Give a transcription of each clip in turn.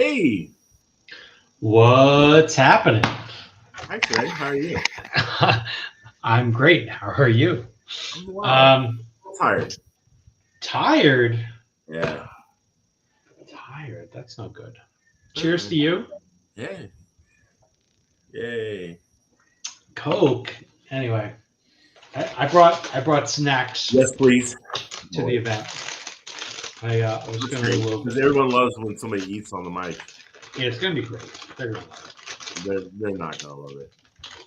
Hey, What's happening? hi Trey. How are you? I'm great. How are you? I'm well. Um, I'm tired. tired. Yeah. Tired. That's no good. Cheers Uh, to you. yeah. Yay. Coke. Anyway, I brought snacks Yes, please. to the Boy, event. I was that's feeling a great little. because everyone loves when somebody eats on the mic. Yeah, it's gonna be great. They're gonna love They're not gonna love it. it.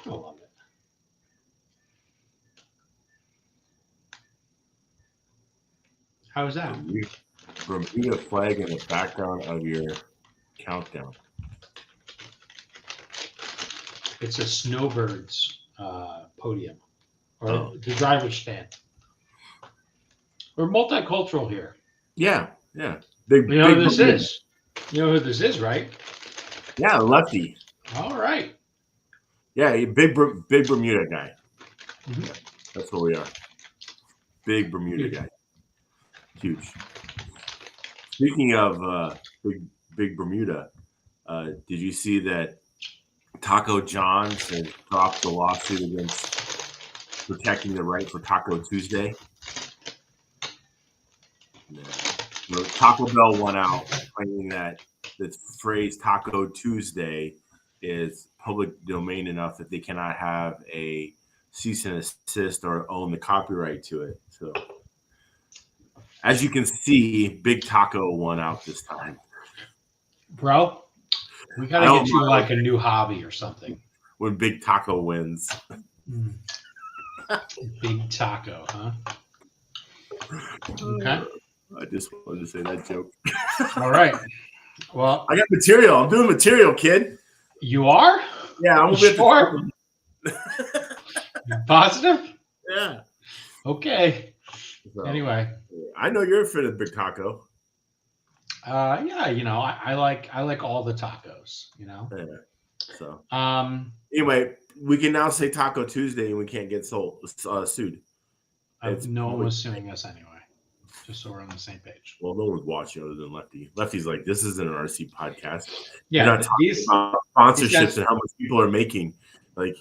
I'll love it. How's that? Bermuda flag in the background of your countdown. It's a snowbirds podium or Oh, the driver's stand. We're multicultural here. yeah, yeah. You know Big who this Bermuda. is? You know who this is, right? Yeah, lefty. All right. Yeah, big Bermuda guy. Mhm. That's what we are. Big Bermuda Huge. guy. Huge. Speaking of big Bermuda, did you see that Taco John's has dropped the lawsuit against protecting the right for Taco Tuesday? Yeah. So Taco Bell won out, claiming that the phrase Taco Tuesday is public domain enough that they cannot have a cease and assist or own the copyright to it. So, as you can see, Big Taco won out this time. Bro, we got I to don't get you mind like a new hobby or something. when Big Taco wins. Mm, big taco, huh? Okay. I just wanted to say that joke. All right. I Well, got material. I'm doing material, kid. you are? Yeah, I'm You gonna be at sure? the You positive? yeah. Okay. So Anyway, I know you're a fan of Big Taco. yeah, I like all the tacos, Yeah. So Um, anyway, we can now say Taco Tuesday and we can't get sued. It's no one public. was suing us anyway, just so we're on the same page. Well, no one's watching other than Lefty. Lefty's like, this isn't an RC podcast. You're Yeah, not talking these about these sponsorships guys. and how much people are making. Like,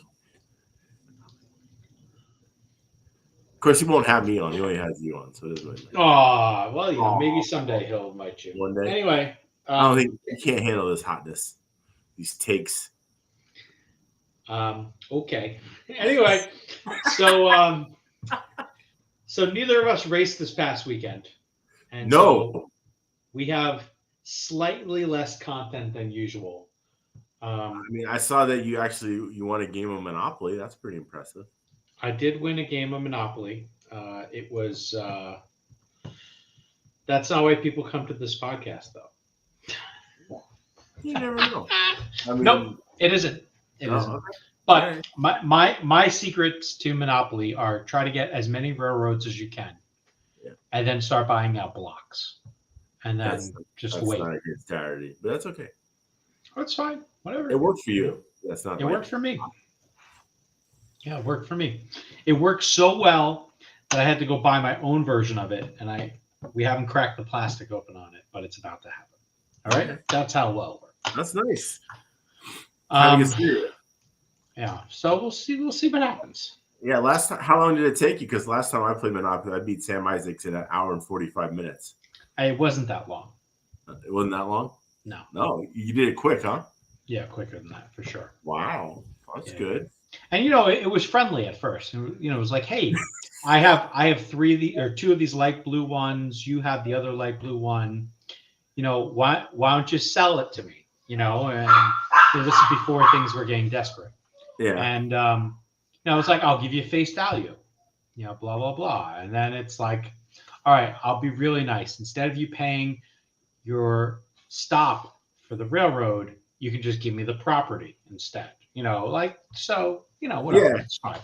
of course, he won't have me on. He only has you on, so it doesn't really matter. Oh, well, maybe Aw, someday he'll invite you. one day. Anyway, I don't think you can't handle this hotness. These takes. okay. Anyway, so so neither of us raced this past weekend, and so No. we have slightly less content than usual. Um, I mean, I saw that you won a game of Monopoly. That's pretty impressive. I did win a game of Monopoly. It was that's not why people come to this podcast, though. You never know. I Nope, mean, it isn't. It no, isn't. okay. All But right. my secrets to Monopoly are try to get as many railroads as you can, Yeah. and then start buying out blocks, and That's then just that's wait. not a good strategy, but that's okay. That's fine. Whatever. It worked for you. That's not It like worked for me. Yeah, it worked for me. It worked so well that I had to go buy my own version of it, and we haven't cracked the plastic open on it, but it's about to happen. All right, okay. that's how well it worked. That's nice. Time to Um, get serious. yeah. So we'll see. We'll see what happens. Yeah, last time, how long did it take you? Because last time I played Monopoly, I beat Sam Isaacs in an hour and 45 minutes. It wasn't that long. It wasn't that long. No. No, you did it quick, huh? Yeah, quicker than that for sure. Wow, that's Yeah. good. And it was friendly at first. It was like, hey, I have two of these light blue ones. You have the other light blue one. Why don't you sell it to me? And this is before things were getting desperate. Yeah, And it's like, I'll give you face value. Blah blah blah. And then it's like, all right, I'll be really nice. Instead of you paying your stop for the railroad, you can just give me the property instead. Whatever. yeah. It's fine.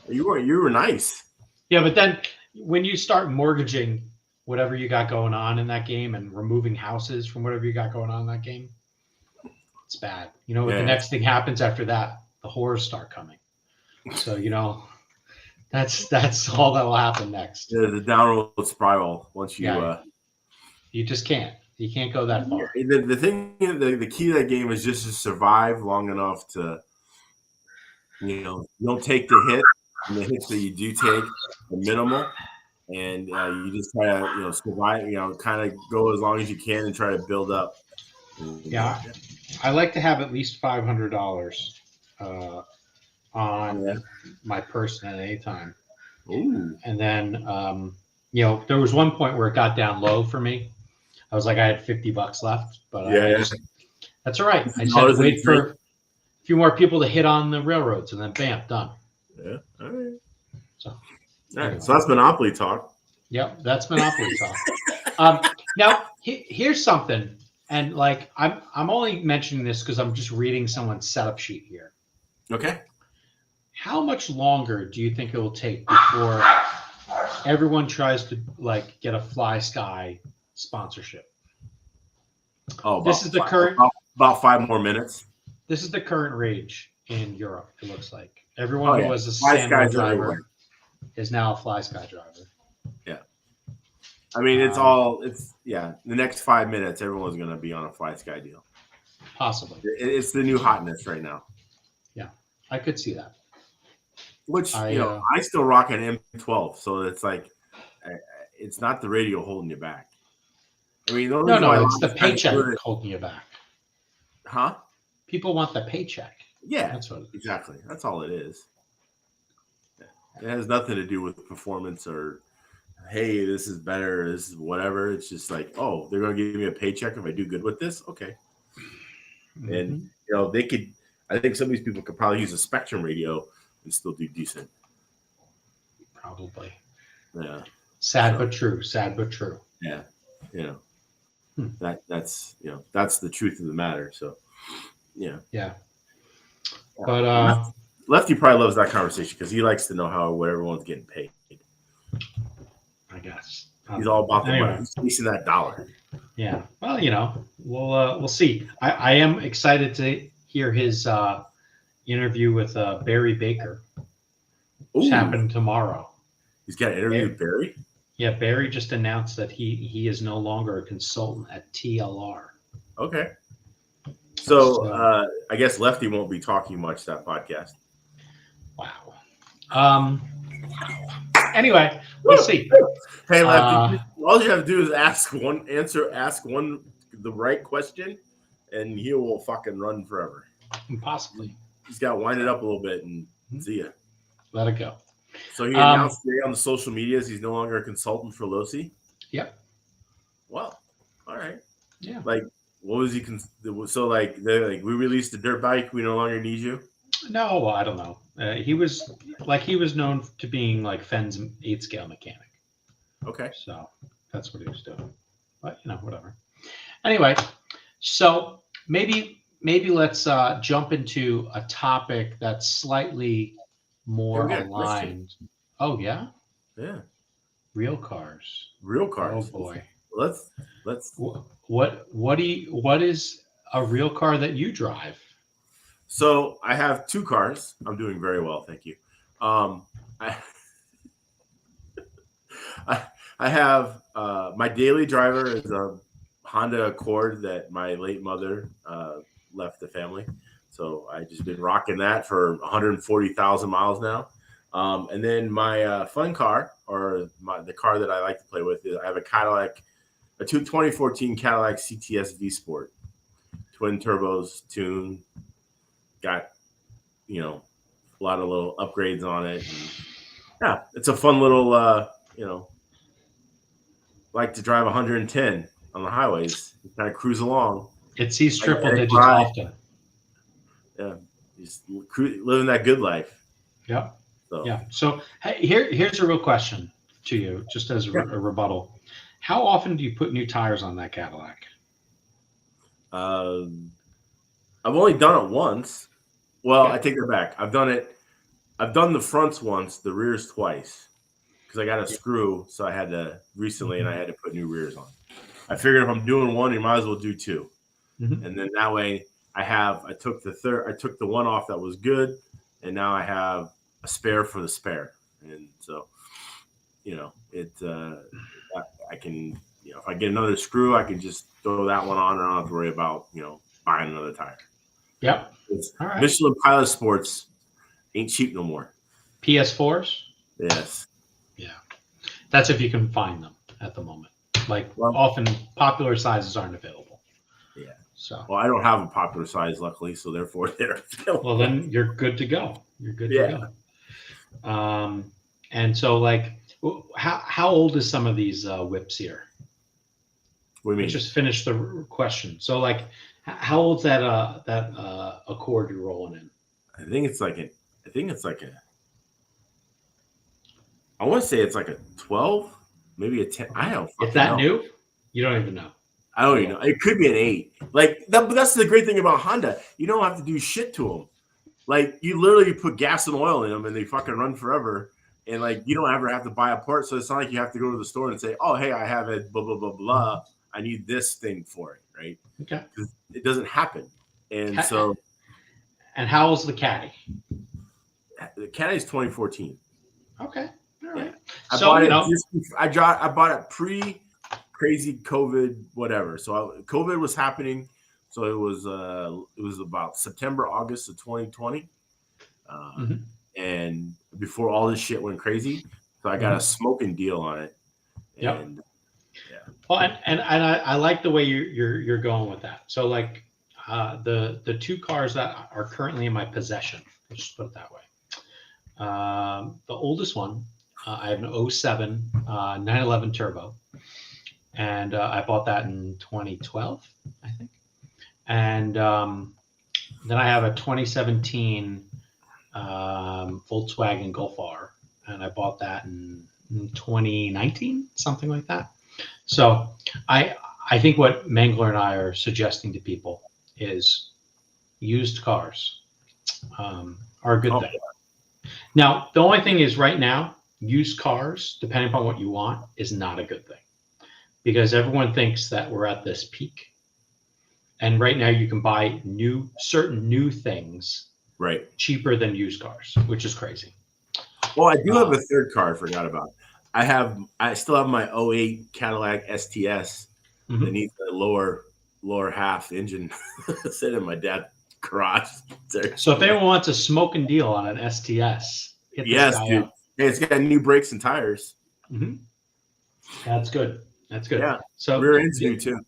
You were nice. Yeah, but then when you start mortgaging whatever you got going on in that game and removing houses from whatever you got going on in that game, it's bad. You know what the Yeah. next thing happens after that? The horrors start coming. So that's all that will happen next. The downward spiral once you. Yeah. You just can't. You can't go that far. The thing, the key to that game is just to survive long enough to, you don't take the hit, and the hits that you do take are minimal, and you just try to, survive, kind of go as long as you can and try to build up. Yeah, I like to have at least $500 on my person at any time. Ooh. And then, there was one point where it got down low for me. I was like, I had $50 left, but that's all right. I said wait for a few more people to hit on the railroads, and then bam, done. Yeah. All right. So, anyway. So that's Monopoly talk. Yep, that's Monopoly talk. Now, here's something, and like I'm only mentioning this because I'm just reading someone's setup sheet here. Okay. How much longer do you think it will take before everyone tries to like get a Fly Sky sponsorship? Oh, this is the current about 5 more minutes. This is the current rage in Europe. It looks like everyone who was a Fly Sandwell driver everywhere. is now a Fly Sky driver. Yeah. I mean, the next 5 minutes, everyone's going to be on a Fly Sky deal. Possibly. It's the new hotness right now. Yeah, I could see that. Which, I still rock an M12, so it's like, it's not the radio holding you back. I mean, no, it's the paycheck holding you back. Huh? People want the paycheck. Yeah, that's what exactly. That's all it is. It has nothing to do with performance or, hey, this is better, this is whatever. It's just like, oh, they're going to give me a paycheck if I do good with this? Okay. Mm-hmm. And, they could, I think some of these people could probably use a Spectrum radio and still do decent. Probably. Yeah. Sad but true. Sad but true. Yeah. That's the truth of the matter. So, yeah. Yeah. But Lefty probably loves that conversation because he likes to know what everyone's getting paid. I guess he's all about the money. He's chasing that dollar. Yeah. Well, we'll see. I am excited to hear his interview with Barry Baker. Which happening tomorrow. He's got an interview with Barry? Yeah, Barry just announced that he is no longer a consultant at TLR. Okay. So I guess Lefty won't be talking much that podcast. Wow. Anyway, we'll see. Hey, Lefty, all you have to do is ask the right question, and he will fucking run forever. Possibly. He's got to wind it up a little bit and see ya. Let it go. So he announced today on the social medias he's no longer a consultant for Losi. Yep. Well, all right. Yeah. Like, what was he? So like, we released the dirt bike. We no longer need you. No, I don't know. He was known to being like Fenn's 8-scale mechanic. Okay. So that's what he was doing. But whatever. Anyway, so maybe let's jump into a topic that's slightly more aligned. Oh yeah? Yeah. Real cars. Oh boy. Let's what is a real car that you drive? So I have 2 cars. I'm doing very well, thank you. I have my daily driver is a Honda Accord that my late mother left the family. So I just been rocking that for 140,000 miles now. And then my fun car, or the car that I like to play with, is I have a 2014 Cadillac CTS V Sport, twin turbos, tune, got a lot of little upgrades on it. And, yeah, it's a fun little like to drive 110 on the highways, kind of cruise along. It sees triple digits often. Yeah, just living that good life. Yep. So. Yeah. So here's a real question to you, just as a rebuttal. How often do you put new tires on that Cadillac? I've only done it once. Well, I take that back. I've done the fronts once, the rears twice, because I got a screw, so I had to recently, and I had to put new rears on. I figured if I'm doing one, you might as well do 2, and then that way I took the one off that was good, and now I have a spare for the spare, and so I can if I get another screw, I can just throw that one on and I don't have to worry about, buying another tire. Yep. All right. Michelin Pilot Sports ain't cheap no more. PS4s? Yes. Yeah. That's if you can find them at the moment. Often popular sizes aren't available. Yeah. So. Well, I don't have a popular size, luckily, so therefore they're available. Well, then you're good to go. You're good to go. And so, how old is some of these whips here? What do you mean? Let's just finish the question. So, how old's that Accord you're rolling in? I want to say it's like a 12, maybe a 10. I don't fucking It's that know. new? You don't even know. I don't even know. It could be an 8. But that's the great thing about Honda. You don't have to do shit to them. You literally put gas and oil in them and they fucking run forever. And you don't ever have to buy a part. So it's not like you have to go to the store and say, oh, hey, I have it, blah, blah, blah, blah. I need this thing for it, right? Okay. It doesn't happen. And so. And how old's the Caddy? The Caddy's 2014. Okay. All right. Yeah. I bought it pre-crazy COVID, whatever. So COVID was happening. So it was about September, August of 2020. And before all this shit went crazy. So I got a smoking deal on it. And well, and I like the way you're going with that. So the two cars that are currently in my possession, let's just put it that way. The oldest one, I have an 07 911 Turbo, and I bought that in 2012, I think. And then I have a 2017 Volkswagen Golf R, and I bought that in 2019, something like that. So I think what Mangler and I are suggesting to people is used cars are a good thing. Now, the only thing is right now, used cars, depending upon what you want, is not a good thing because everyone thinks that we're at this peak. And right now you can buy certain new things cheaper than used cars, which is crazy. Well, I do have a third car I forgot about. I still have my 08 Cadillac STS that needs a lower half engine sitting in my dad's garage. So if anyone wants a smoking deal on an STS, hit this guy up. Hey, it's got new brakes and tires. That's good. That's good. Yeah. So rear end's new too.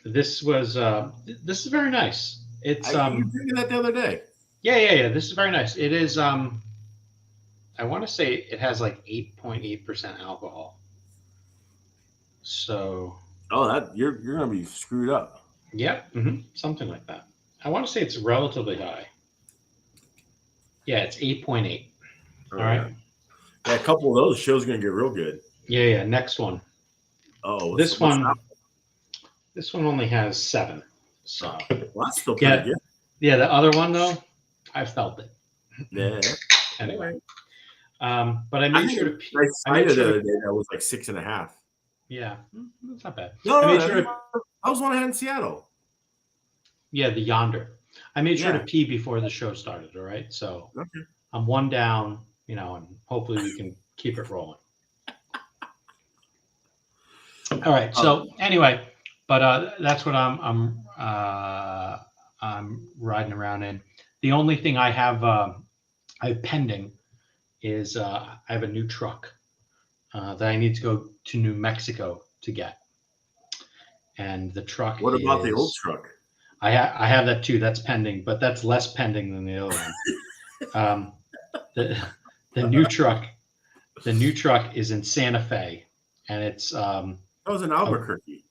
This is very nice. It's you were drinking that the other day. Yeah. This is very nice. It is I want to say it has 8.8% alcohol. So you're gonna be screwed up. Yep. Something like that. I want to say it's relatively high. Yeah, it's 8.8. All right. Yeah, a couple of those shows are gonna get real good. Yeah. Next one. Oh, this one only has 7. So that's still pretty good. Yeah, the other one though, I felt it. Yeah. Anyway, but I made sure to. I made sure the other day that was 6.5. Yeah, that's not bad. No, I was one I had in Seattle. Yeah, the Yonder. I made sure to pee before the show started. All right, so I'm one down, and hopefully we can keep it rolling. All right. So anyway, but that's what I'm riding around in. The only thing I have pending is I have a new truck that I need to go to New Mexico to get, and the truck. What about the old truck? I have that too. That's pending, but that's less pending than the other one. The new truck. The new truck is in Santa Fe, and it's. That was in Albuquerque.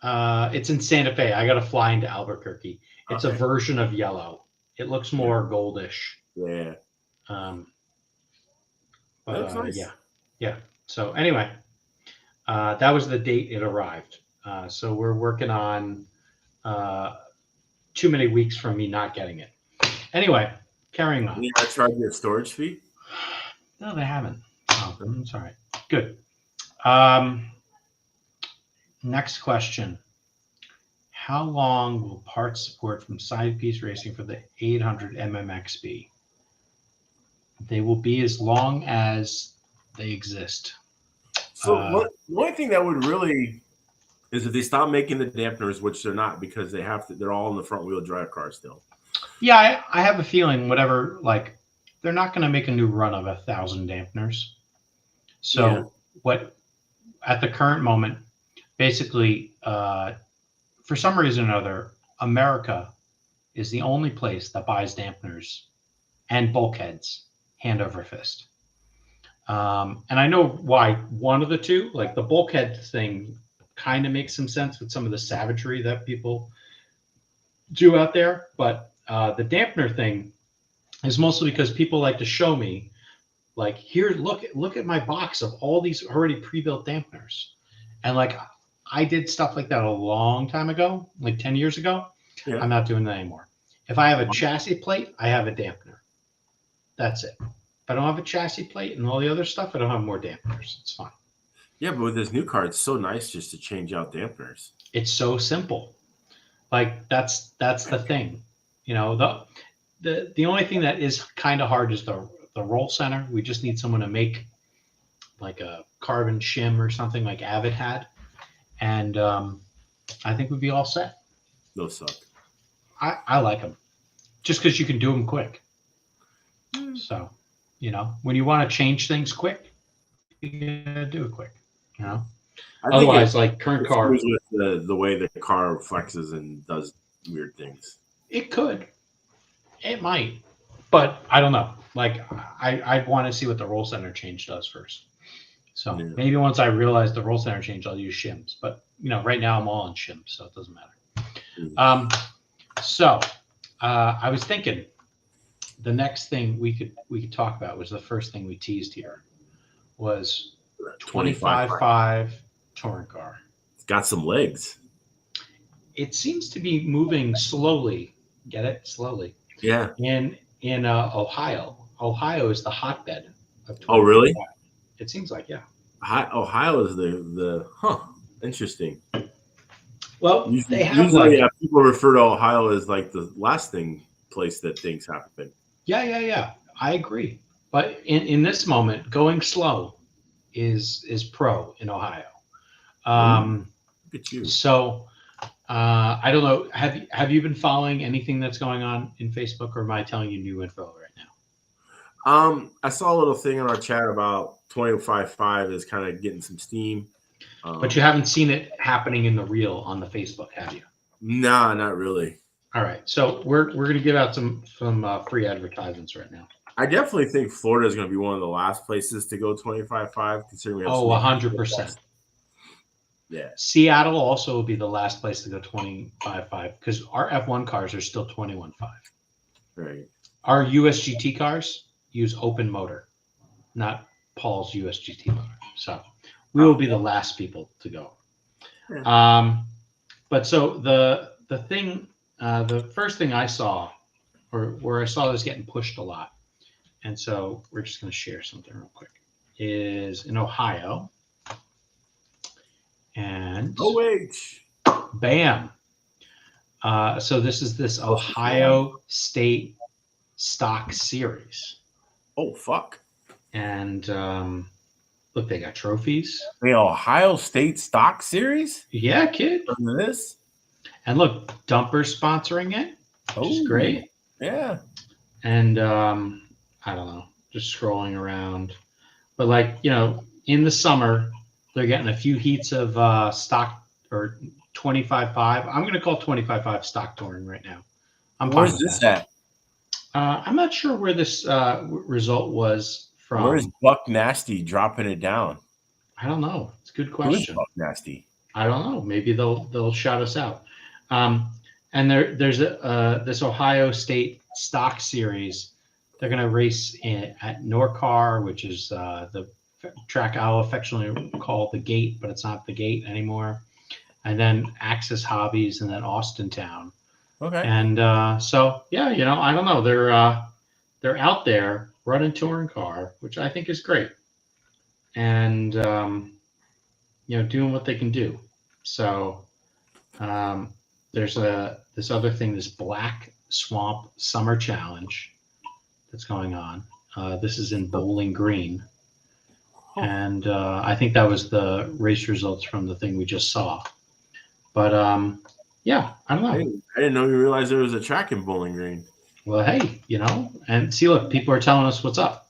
It's in Santa Fe. I got to fly into Albuquerque. It's a version of yellow. It looks more goldish. Yeah. But nice. Yeah. So anyway, that was the date it arrived. So we're working on too many weeks from me not getting it. Anyway, carrying on. You got to charge you a storage fee? No, they haven't. Oh, I'm sorry. Good. Next question. How long will parts support from Side Piece Racing for the 800 MMX be? They will be as long as they exist. So the only thing that would really is if they stop making the dampeners, which they're not because they have to. They're all in the front wheel drive car still. Yeah, I have a feeling whatever, like, they're not going to make a new run of 1,000 dampeners. So Yeah. what at the current moment, basically, for some reason or another, America is the only place that buys dampeners and bulkheads hand over fist. And I know why one of the two, like the bulkhead thing, kind of makes some sense with some of the savagery that people do out there. But the dampener thing is mostly because people like to show me, like, here, look at my box of all these already pre-built dampeners. And like, I did stuff like that a long time ago, like 10 years ago. Yeah. I'm not doing that anymore. If I have a chassis plate, I have a dampener. That's it. If I don't have a chassis plate and all the other stuff, I don't have more dampeners. It's fine. Yeah, but with this new car, it's so nice just to change out dampeners. It's so simple. Like that's the thing. You know, the only thing that is kind of hard is the roll center. We just need someone to make like a carbon shim or something like Avid had, and I think we'd be all set. Those suck. I like them just because you can do them quick. So, you know, when you want to change things quick, you gotta do it quick. You know, otherwise, like current car, with the way the car flexes and does weird things. it could, it might, but I don't know. Like I'd want to see what the roll center change does first. So Yeah. maybe once I realize the roll center change, I'll use shims. But you know, right now I'm all on shims, so it doesn't matter. So I was thinking the next thing we could talk about was the first thing we teased here was 25.5 touring car. It's got some legs. It seems to be moving slowly. Get it? Slowly. Yeah. In Ohio. Ohio is the hotbed of 25. Oh, really? It seems like, yeah. Ohio is the interesting. Well, Usually, they have people refer to Ohio as like the last place that things happen. Yeah. I agree. But in this moment, going slow is pro in Ohio. Look at you. So I don't know. Have you been following anything that's going on in Facebook, or am I telling you new info right now? I saw a little thing in our chat about 25.5 is kind of getting some steam. But you haven't seen it happening in the real on the Facebook, have you? Nah, not really. All right. So we're going to give out some free advertisements right now. I definitely think Florida is going to be one of the last places to go 25.5, considering we have 100%. Yeah. Seattle also will be the last place to go 25.5 because our F1 cars are still 21.5. Right. Our USGT cars use open motor, not Paul's USGT motor. So we will be the last people to go. Yeah. But so the thing, the first thing I saw, or where I saw this getting pushed a lot, and so we're just going to share something real quick, is in Ohio. And bam. So this is this Ohio State Stock Series. Oh, fuck. And look, they got trophies. The Ohio State Stock Series? Yeah, kid. From this? And look, Dumper's sponsoring it, which is great. Yeah. And I don't know, just scrolling around. But like, you know, in the summer, they're getting a few heats of stock or 25.5. I'm going to call 25.5 stock touring right now. Where's this at? I'm not sure where this result was from. Where's Buck Nasty dropping it down? I don't know. It's a good question. Who's Buck Nasty? I don't know. Maybe they'll shout us out. And there's this Ohio State Stock Series. They're going to race at Norcar, which is the track I'll affectionately call the Gate, but it's not the Gate anymore. And then Axis Hobbies, and then Austin Town. Okay. And so yeah, you know, I don't know. They're out there running touring car, which I think is great, and you know, doing what they can do. So there's this other thing, this Black Swamp Summer Challenge that's going on. This is in Bowling Green. And I think that was the race results from the thing we just saw. But yeah, I don't know. I didn't know you realized there was a track in Bowling Green. Well, hey, and see, look, people are telling us what's up.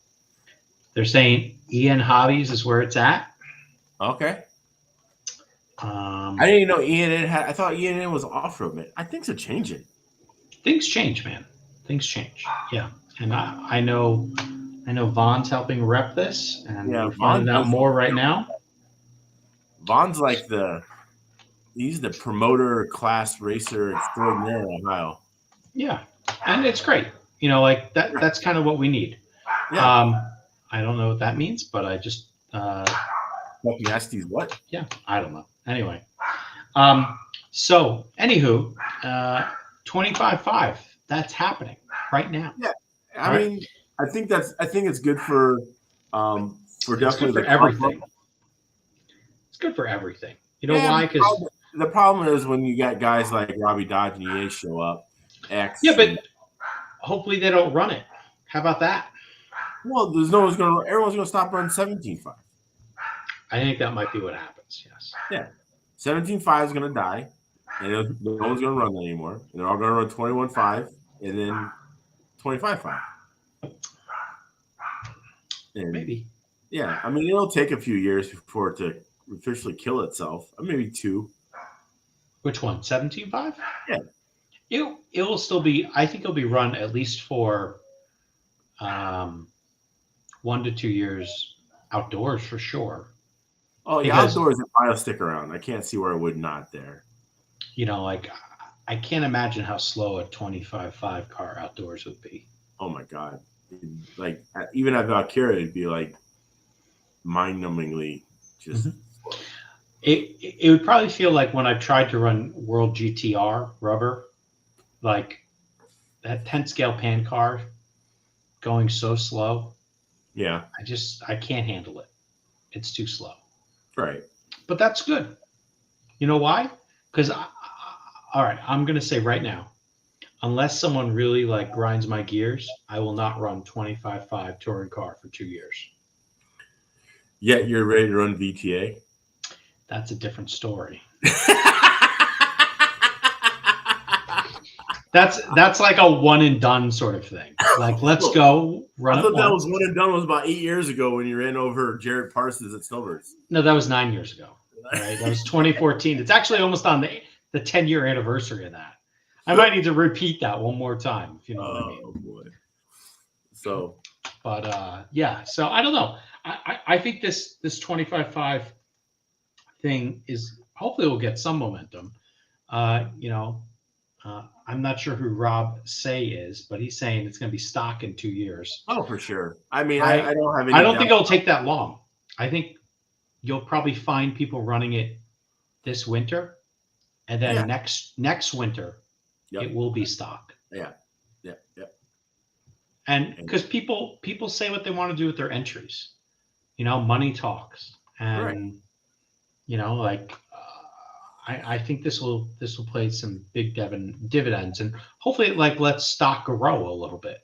They're saying Ian Hobbies is where it's at. Okay. Um, I didn't even know ENN had. I thought ENN was off road, man. I think they're changing. Things change, man. Things change. Yeah, and I know Vaughn's helping rep this, and Yeah, we're finding out more right now. Vaughn's like he's the promoter class racer extraordinaire in Ohio. Yeah, and it's great. Like that. That's kind of what we need. Yeah. I don't know what that means, but I just Fucking Estes, what? yeah, I don't know. Anyway, so anywho, 25.5. That's happening right now. Yeah, I mean, I think it's good for It's definitely good for the everything. It's good for everything. You know why? Because the problem is when you got guys like Robbie Dodge and EA show up. Yeah, but hopefully they don't run it. How about that? Well, everyone's gonna stop running 17.5. I think that might be what happens. Yes. Yeah, 17.5 is gonna die, and no one's gonna run that anymore. And they're all gonna run 21.5 and then 25.5. Maybe. Yeah, I mean it'll take a few years for it to officially kill itself. Maybe 2. Which one? 17.5? Yeah. It will still be. I think it'll be run at least for 1 to 2 years outdoors for sure. Oh yeah, outdoors it might stick around. I can't see where it would not there. Like I can't imagine how slow a 25.5 car outdoors would be. Oh my god! Like even at Valkyria, it'd be like mind-numbingly just. Mm-hmm. It would probably feel like when I tried to run World GTR rubber, like that 10 scale pan car going so slow. Yeah. I can't handle it. It's too slow. Right. But that's good. You know why? Because all right, I'm gonna say right now, unless someone really like grinds my gears, I will not run 25.5 touring car for 2 years. Yet you're ready to run VTA? That's a different story. That's like a one and done sort of thing. Like, let's go run. I thought that was one and done. Was about 8 years ago when you ran over Jared Parsons at Snowbirds. No, that was 9 years ago. Right, that was 2014. It's actually almost on the 10-year anniversary of that. I might need to repeat that one more time, if you know what I mean. Oh boy. So, but yeah. So I don't know. I think this 25.5 thing is hopefully will get some momentum. I'm not sure who Rob Say is, but he's saying it's going to be stock in 2 years. Oh, for sure. I mean, I don't have any. I don't think it'll take that long. I think you'll probably find people running it this winter, and then next winter, it will be stock. Yeah. And because people say what they want to do with their entries, money talks, and I think this will play some big dividends, and hopefully it lets stock grow a little bit,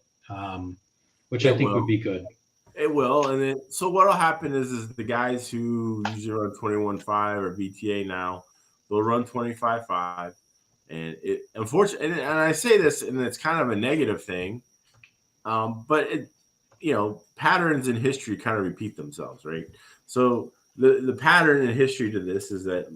which I think would be good. It will, and then so what'll happen is the guys who usually run 21.5 or VTA now, they'll run 25.5, and it unfortunately, and I say this, and it's kind of a negative thing, but patterns in history kind of repeat themselves, right? So the pattern in history to this is that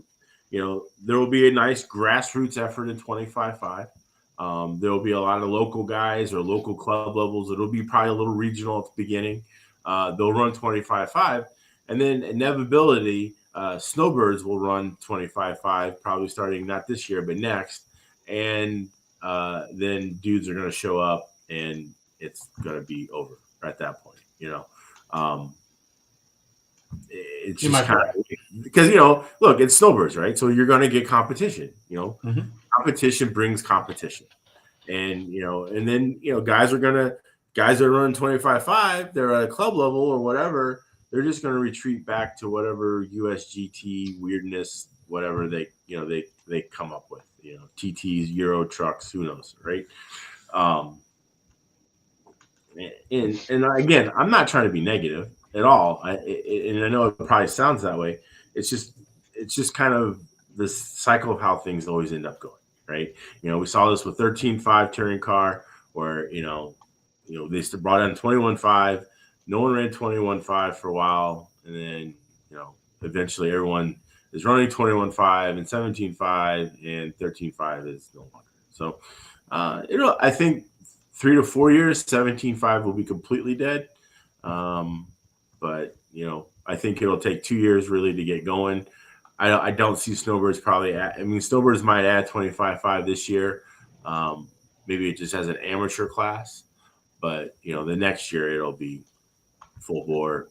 there will be a nice grassroots effort in 25.5. There will be a lot of local guys or local club levels. It'll be probably a little regional at the beginning. They'll run 25.5, and then inevitability, Snowbirds will run 25.5, probably starting not this year but next, and then dudes are going to show up, and it's going to be over at that point. It's just kind of because look, it's Snowbirds, right? So you're going to get competition. Competition brings competition, and and then guys are running 25.5. They're at a club level or whatever. They're just going to retreat back to whatever USGT weirdness, whatever they come up with. TTs, Euro trucks, who knows, right? And again, I'm not trying to be negative at all. And I know it probably sounds that way. It's just kind of this cycle of how things always end up going, right? We saw this with 13.5 touring car, where they brought in 21.5. No one ran 21.5 for a while, and then eventually everyone is running 21.5 and 17.5, and 13.5 is no longer. So, I think 3 to 4 years, 17.5 will be completely dead. But I think it'll take 2 years really to get going. I don't see snowbirds snowbirds might add 25.5 this year. Maybe it just has an amateur class, but the next year it'll be full bore.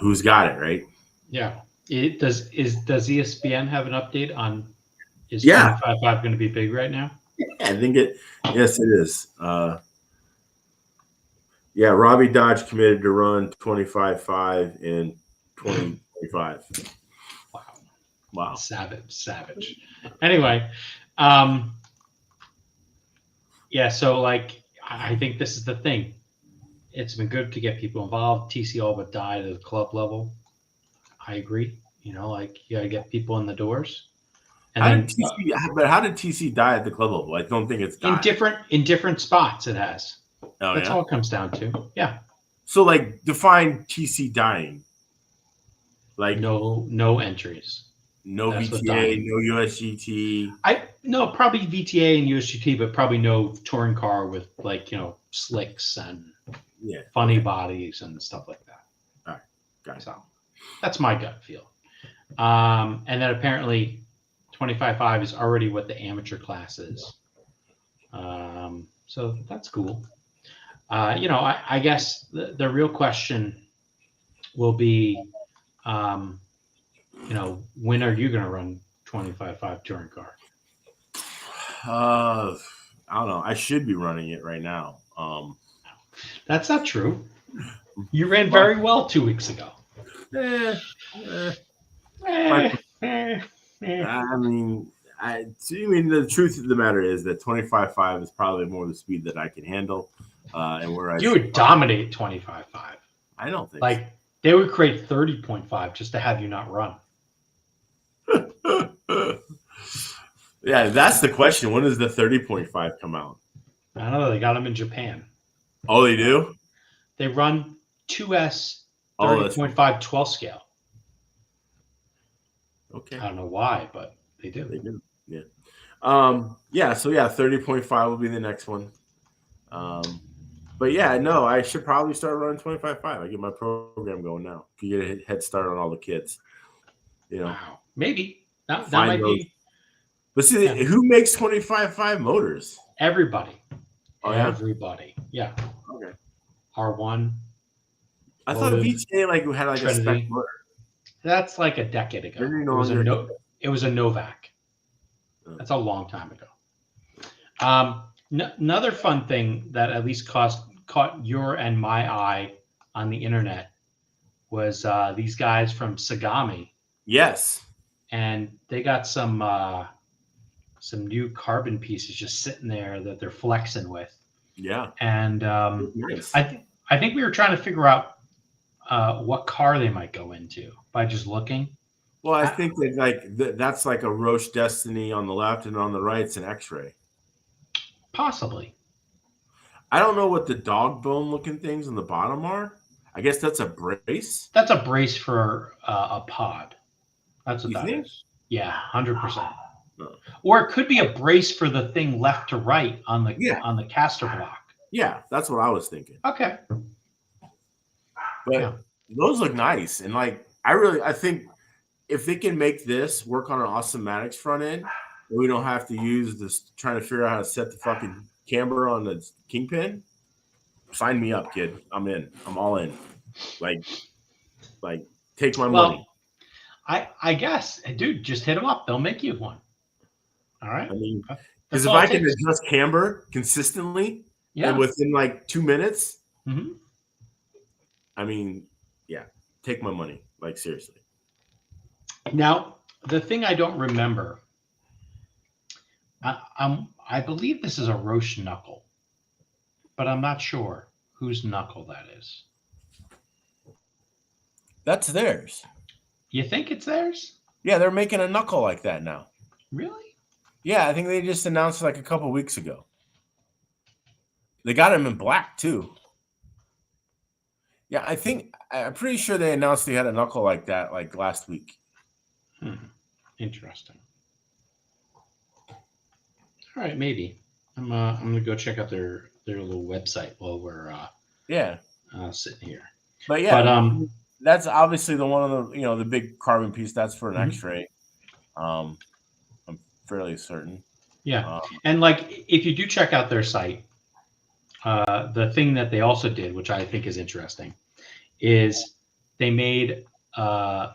Who's got it, right? Yeah. Does ESPN have an update on is 25.5 going to be big right now? I think yes, it is. Robbie Dodge committed to run 25.5 in 2025. Wow. Savage. Anyway, so I think this is the thing. It's been good to get people involved. TC all but died at the club level. I agree. You gotta get people in the doors. And how did TC die at the club level? I don't think it's died. In different spots. It has. Oh, that's all it comes down to. Yeah. So define TC dying. No entries. No that's VTA, no USGT. Probably VTA and USGT, but probably no touring car with slicks and funny bodies and stuff like that. All right, got it. So that's my gut feel. And then apparently 25.5 is already what the amateur class is. So that's cool. I guess the real question will be, when are you going to run 25.5 touring car? I don't know. I should be running it right now. That's not true. You ran very well 2 weeks ago. I mean, the truth of the matter is that 25.5 is probably more the speed that I can handle. And where you would dominate 25.5. I don't think they would create 30.5 just to have you not run. Yeah, that's the question. When does the 30.5 come out? I don't know. They got them in Japan. Oh, they do? They run 2S 30.5 12 scale. Okay. I don't know why, but they do. They do. Yeah. So 30.5 will be the next one. But I should probably start running 25.5. I get my program going now. You get a head start on all the kids. Wow. Maybe. That might be. But see, who makes 25.5 motors? Everybody. Oh, everybody. Yeah. Okay. R1. I thought VTA had a spec motor. That's a decade ago. It was a Novak. That's a long time ago. Another fun thing that at least caught your and my eye on the internet was these guys from Sagami. Yes. And they got some new carbon pieces just sitting there that they're flexing with. Yeah. And nice. I think we were trying to figure out what car they might go into by just looking. Well, I think that that's like a Roche Destiny on the left, and on the right it's an X-Ray. Possibly. I don't know what the dog bone looking things on the bottom are. I guess that's a brace. That's a brace for a pod. That's what that is. Yeah, 100%. Or it could be a brace for the thing left to right on the caster block. Yeah, that's what I was thinking. Okay. But those look nice, and I think if they can make this work on an Awesomatix front end, and we don't have to use this trying to figure out how to set the fucking camber on the kingpin, sign me up, kid. I'm in. I'm all in. Take my money. I guess, dude, just hit them up. They'll make you one. All right. I mean, because if I can adjust camber consistently and within 2 minutes, I mean, take my money. Seriously. Now, the thing I don't remember, I believe this is a Roche knuckle, but I'm not sure whose knuckle that is. That's theirs. You think it's theirs? Yeah, they're making a knuckle like that now. Really? Yeah, I think they just announced like a couple weeks ago. They got him in black too. Yeah, I'm pretty sure they announced they had a knuckle like that like last week. Interesting. All right, maybe I'm gonna go check out their little website while we're sitting here. But yeah, But that's obviously the one of the the big carbon piece. That's for an X-ray. I'm fairly certain. Yeah, and like if you do check out their site, the thing that they also did, which I think is interesting, is they made there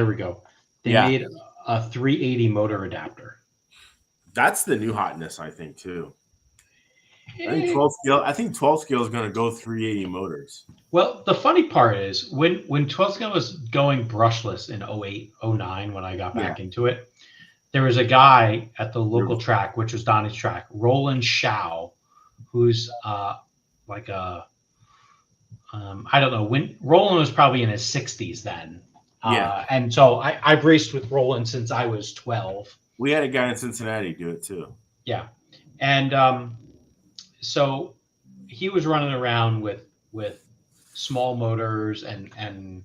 we go. They made a 380 motor adapter. That's the new hotness, I think, too. I think 12 scale. I think 12 scale is going to go 380 motors. Well, the funny part is when 12 scale was going brushless in 08, 09, when I got back into it, there was a guy at the local track, which was Donnie's track, Roland Shao, who's like a I don't know, when Roland was probably in his 60s then. And so I've raced with Roland since I was 12. We had a guy in Cincinnati do it too. Yeah. And so he was running around with small motors and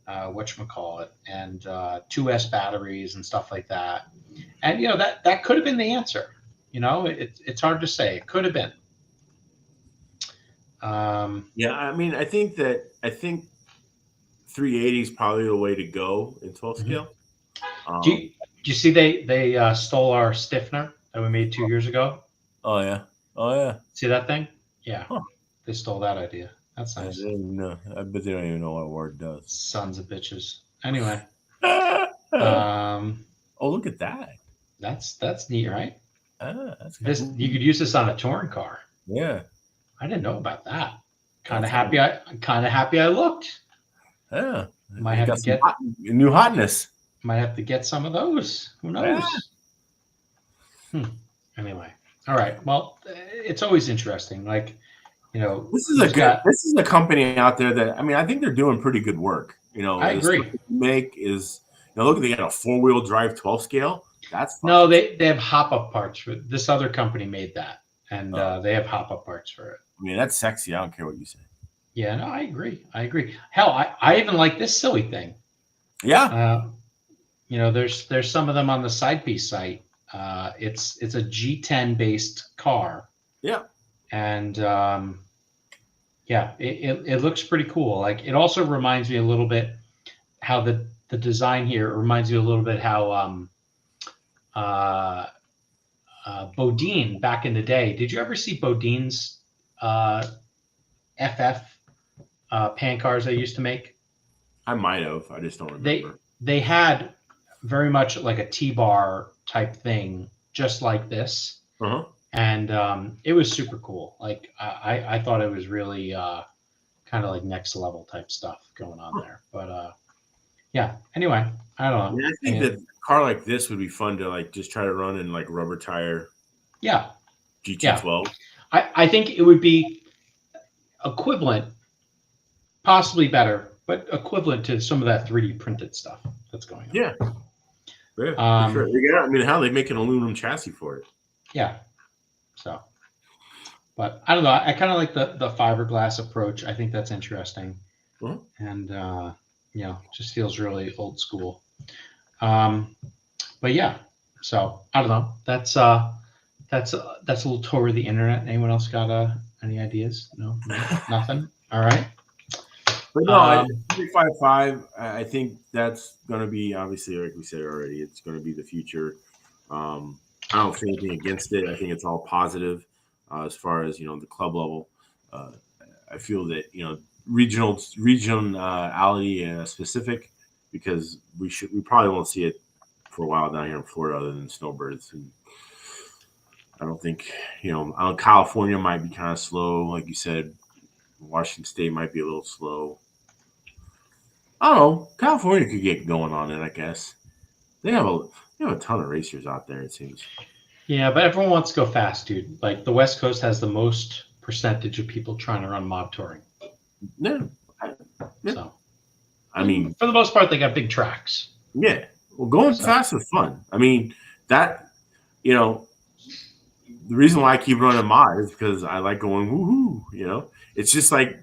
whatchamacallit, and 2S batteries and stuff like that. And, that could have been the answer. It's hard to say. It could have been. I mean, I think 380 is probably the way to go in 12 scale. Do you see they stole our stiffener that we made 2 years ago? Oh yeah. See that thing? Yeah. Huh. They stole that idea. That's nice. I bet they don't even know what word does. Sons of bitches. Anyway. Oh, look at that. That's neat, right? That's cool. You could use this on a touring car. Yeah. I didn't know about that. Kind of happy I looked. Yeah. Might have to get new hotness. Might have to get some of those. Who knows? Yeah. Anyway. All right. Well, it's always interesting. Like, this is a company out there that, I mean, I think they're doing pretty good work. I agree. Make is, look, they got a 4-wheel drive 12 scale. That's fun. No, they have hop-up parts for it. This other company made that, and they have hop-up parts for it. I mean, that's sexy. I don't care what you say. Yeah, no, I agree. Hell, I even like this silly thing. Yeah. There's some of them on the Side Piece site. It's a G10 based car. Yeah. And it looks pretty cool. Like, it also reminds me a little bit how the design here reminds me a little bit how Bodine back in the day. Did you ever see Bodine's FF pan cars they used to make? I might have. I just don't remember. They had very much like a T-bar type thing, just like this. And it was super cool. Like, I thought it was really kind of like next level type stuff going on there. But anyway, I don't know. I think that a car like this would be fun to like just try to run in like rubber tire. Yeah. GT12. I think it would be equivalent, possibly better, but equivalent to some of that 3D printed stuff that's going on. Yeah. For sure. Yeah, I mean, how they make an aluminum chassis for it. Yeah. So, but I don't know. I kind of like the fiberglass approach. I think that's interesting. And, just feels really old school. But yeah, so I don't know. That's a little tour of the internet. Anyone else got any ideas? No, nothing. All right. But no, 355. I think that's going to be, obviously, like we said already, it's going to be the future. I don't see anything against it. I think it's all positive as far as the club level. I feel that regionality specific, because we probably won't see it for a while down here in Florida other than snowbirds. And I don't think California might be kind of slow, like you said. Washington State might be a little slow. I don't know. California could get going on it, I guess. They have a ton of racers out there, it seems. Yeah, but everyone wants to go fast, dude. Like, the West Coast has the most percentage of people trying to run mob touring. Yeah. So, I mean, for the most part, they got big tracks. yeah. Well, going So- fast is fun. I mean, that, you know, the reason why I keep running mod is because I like going woohoo. You know, it's just like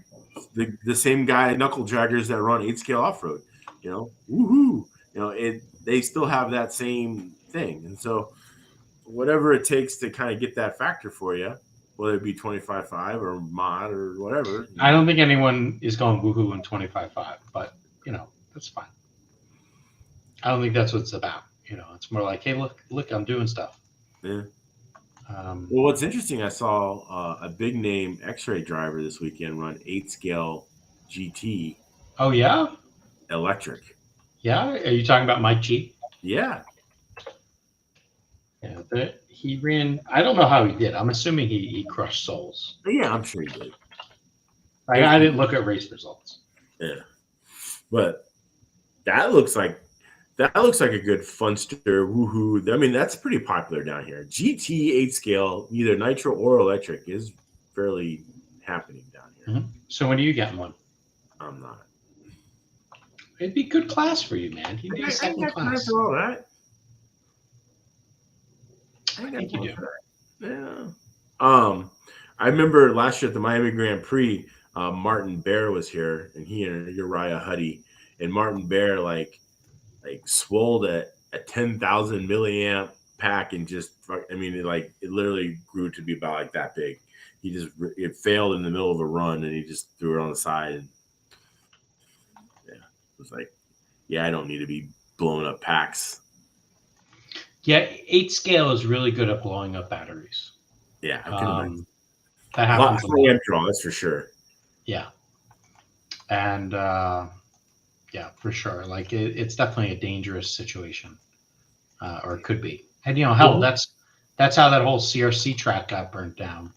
the same guy knuckle draggers that run 8 scale off road. You know, woohoo. You know, they still have that same thing, and so whatever it takes to kind of get that factor for you, whether it be 25.5 or mod or whatever. I don't think anyone is going woohoo in 25.5, but you know, that's fine. I don't think that's what it's about. You know, it's more like, hey, look, I'm doing stuff. Yeah. Well, what's interesting, I saw a big name X-ray driver this weekend run 8 scale GT Oh yeah, electric. yeah. Are you talking about Mike G? Yeah. Yeah, he ran. I don't know how he did. I'm assuming he crushed souls. Yeah, I'm sure he did. I didn't look at race results. Yeah. But that looks like a good funster woohoo. I mean, that's pretty popular down here. GT 8 scale, either nitro or electric, is fairly happening down here. Mm-hmm. So when are you getting one? I'm not. It'd be good class for you, man. You'd be a second class. For all that. I think you do. Yeah. I remember last year at the Miami Grand Prix, Martin Bear was here, and he and Uriah Huddy, and Martin Bear like swolled a 10,000 milliamp pack and just, I mean, it literally grew to be about like that big. It failed in the middle of a run, and he just threw it on the side. And yeah, it was like, yeah, I don't need to be blowing up packs. Yeah, 8 scale is really good at blowing up batteries. Yeah, I can imagine. That happens a lot. Draw, that's for sure. Yeah, and yeah, for sure. Like it's definitely a dangerous situation, or it could be. And you know, hell, that's how that whole CRC track got burnt down.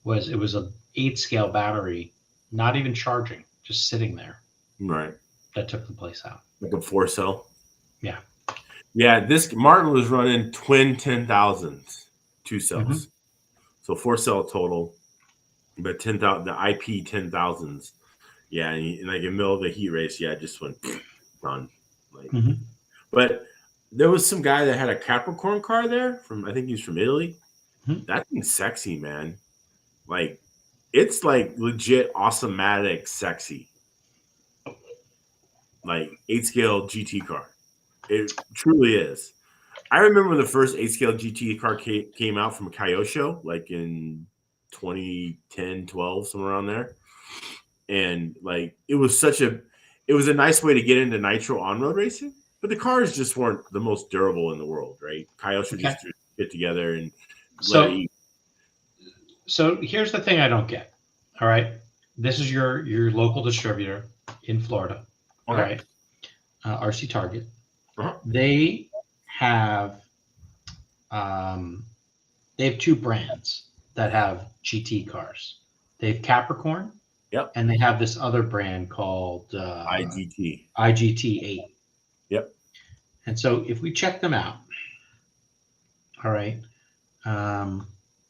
It was a 8 scale battery, not even charging, just sitting there. Right. That took the place out. Like a 4-cell. Yeah. Yeah, this Martin was running twin 10,000s, 2 cells. Mm-hmm. So 4-cell total, but 10,000, the IP 10,000s. Yeah, and like in the middle of the heat race, yeah, just went done. Like, but there was some guy that had a Capricorn car there I think he was from Italy. Mm-hmm. That thing's sexy, man. Like, it's like legit Awesomatix sexy. Like 8 scale GT car. It truly is. I remember the first 8 scale GT car came out from a Coyote show, like in 2010, 12, somewhere around there. And like it was a nice way to get into nitro on-road racing, but the cars just weren't the most durable in the world, right? Coyotes would just get together and let it eat. So here's the thing I don't get. All right. This is your local distributor in Florida. All right. RC Target. Uh-huh. They have 2 brands that have GT cars. They have Capricorn. Yep. And they have this other brand called IGT8. Yep. And so if we check them out, all right,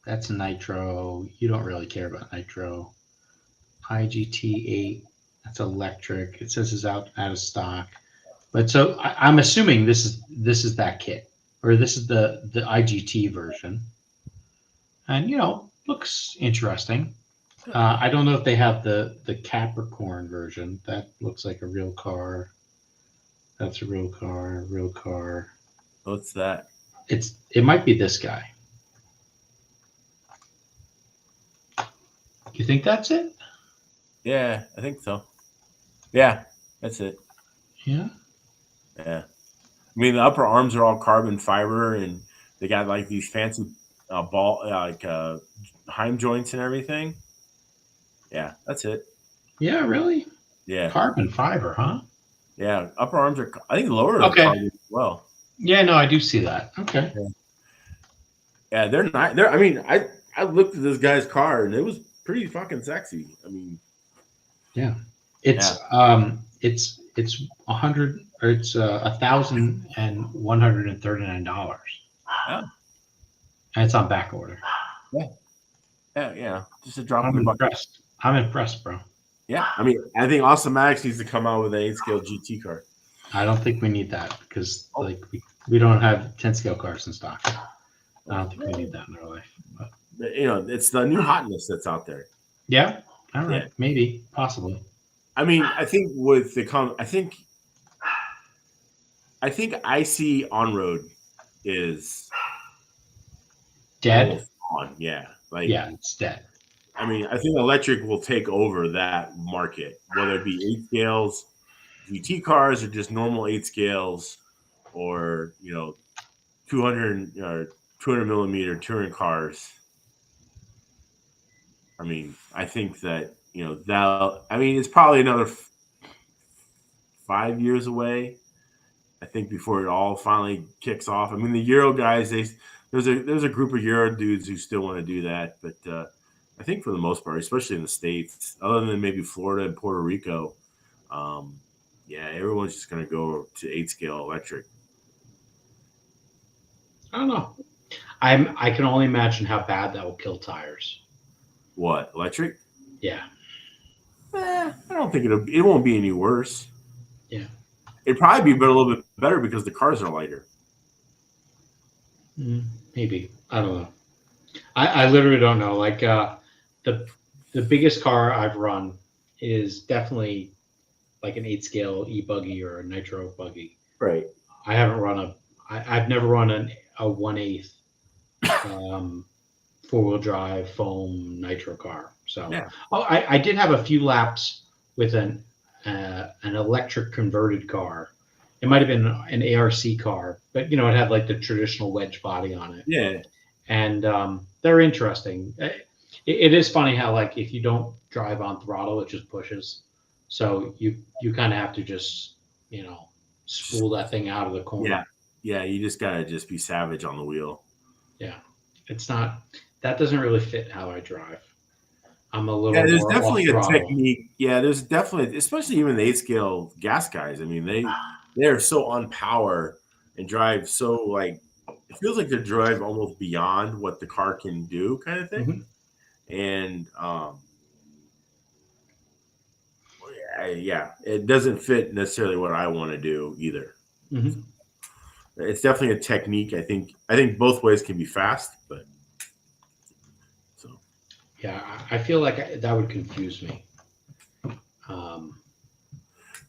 that's nitro. You don't really care about nitro. IGT8, that's electric. It says it's out of stock. But so I'm assuming this is that kit, or this is the IGT version. And, you know, looks interesting. I don't know if they have the Capricorn version. That looks like a real car. That's a real car. Real car. What's that? It might be this guy. You think that's it? Yeah, I think so. Yeah, that's it. Yeah. Yeah. I mean, the upper arms are all carbon fiber, and they got like these fancy Heim joints and everything. Yeah, that's it. Yeah, really? Yeah. Carbon fiber, huh? Yeah, upper arms are, I think lower are carbon as well. Yeah, no, I do see that. Okay. Yeah, they're not. I mean, I looked at this guy's car and it was pretty fucking sexy. I mean, yeah, it's $1,139. Yeah. And it's on back order. Yeah, just a drop I'm in the bucket. impressed. I'm impressed, bro. Yeah, I mean, I think Awesomatix needs to come out with an 8-scale GT car. I don't think we need that because like we don't have 10 scale cars in stock. I don't think we need that in our life. But, It's the new hotness that's out there. yeah. All right. Yeah. Maybe. Possibly. I mean, I think with the I think IC on road is Dead. almost on. Yeah, like Yeah, it's dead. I mean, I think electric will take over that market, whether it be 8 scales, GT cars, or just normal 8 scales, or 200 millimeter touring cars. I mean, I think that that. I mean, it's probably another 5 years away. I think before it all finally kicks off. I mean, the Euro guys, there's a group of Euro dudes who still want to do that, but I think for the most part, especially in the States, other than maybe Florida and Puerto Rico, yeah, everyone's just going to go to 8-scale electric. I don't know. I can only imagine how bad that will kill tires. What, electric? Yeah. I don't think it won't be any worse. Yeah. It'd probably be a little bit better because the cars are lighter. Maybe. I don't know. I literally don't know. Like the biggest car I've run is definitely like an 8-scale e-buggy or a nitro buggy. Right. I haven't run I've never run a 1/8 4-wheel drive foam nitro car. So yeah. I did have a few laps with an electric converted car. It might have been an ARC car, but it had like the traditional wedge body on it. Yeah. And they're interesting. It is funny how like if you don't drive on throttle, it just pushes. So you kind of have to just spool that thing out of the corner. Yeah. You just gotta just be savage on the wheel. Yeah, it's not. That doesn't really fit how I drive. I'm a little there's more definitely a off-throttle. technique. Yeah, there's definitely, especially even the 8-scale gas guys. I mean, they're so on power and drive so like it feels like they drive almost beyond what the car can do, kind of thing. And yeah, it doesn't fit necessarily what I want to do either. It's definitely a technique. I think both ways can be fast, but so yeah, I feel like that would confuse me.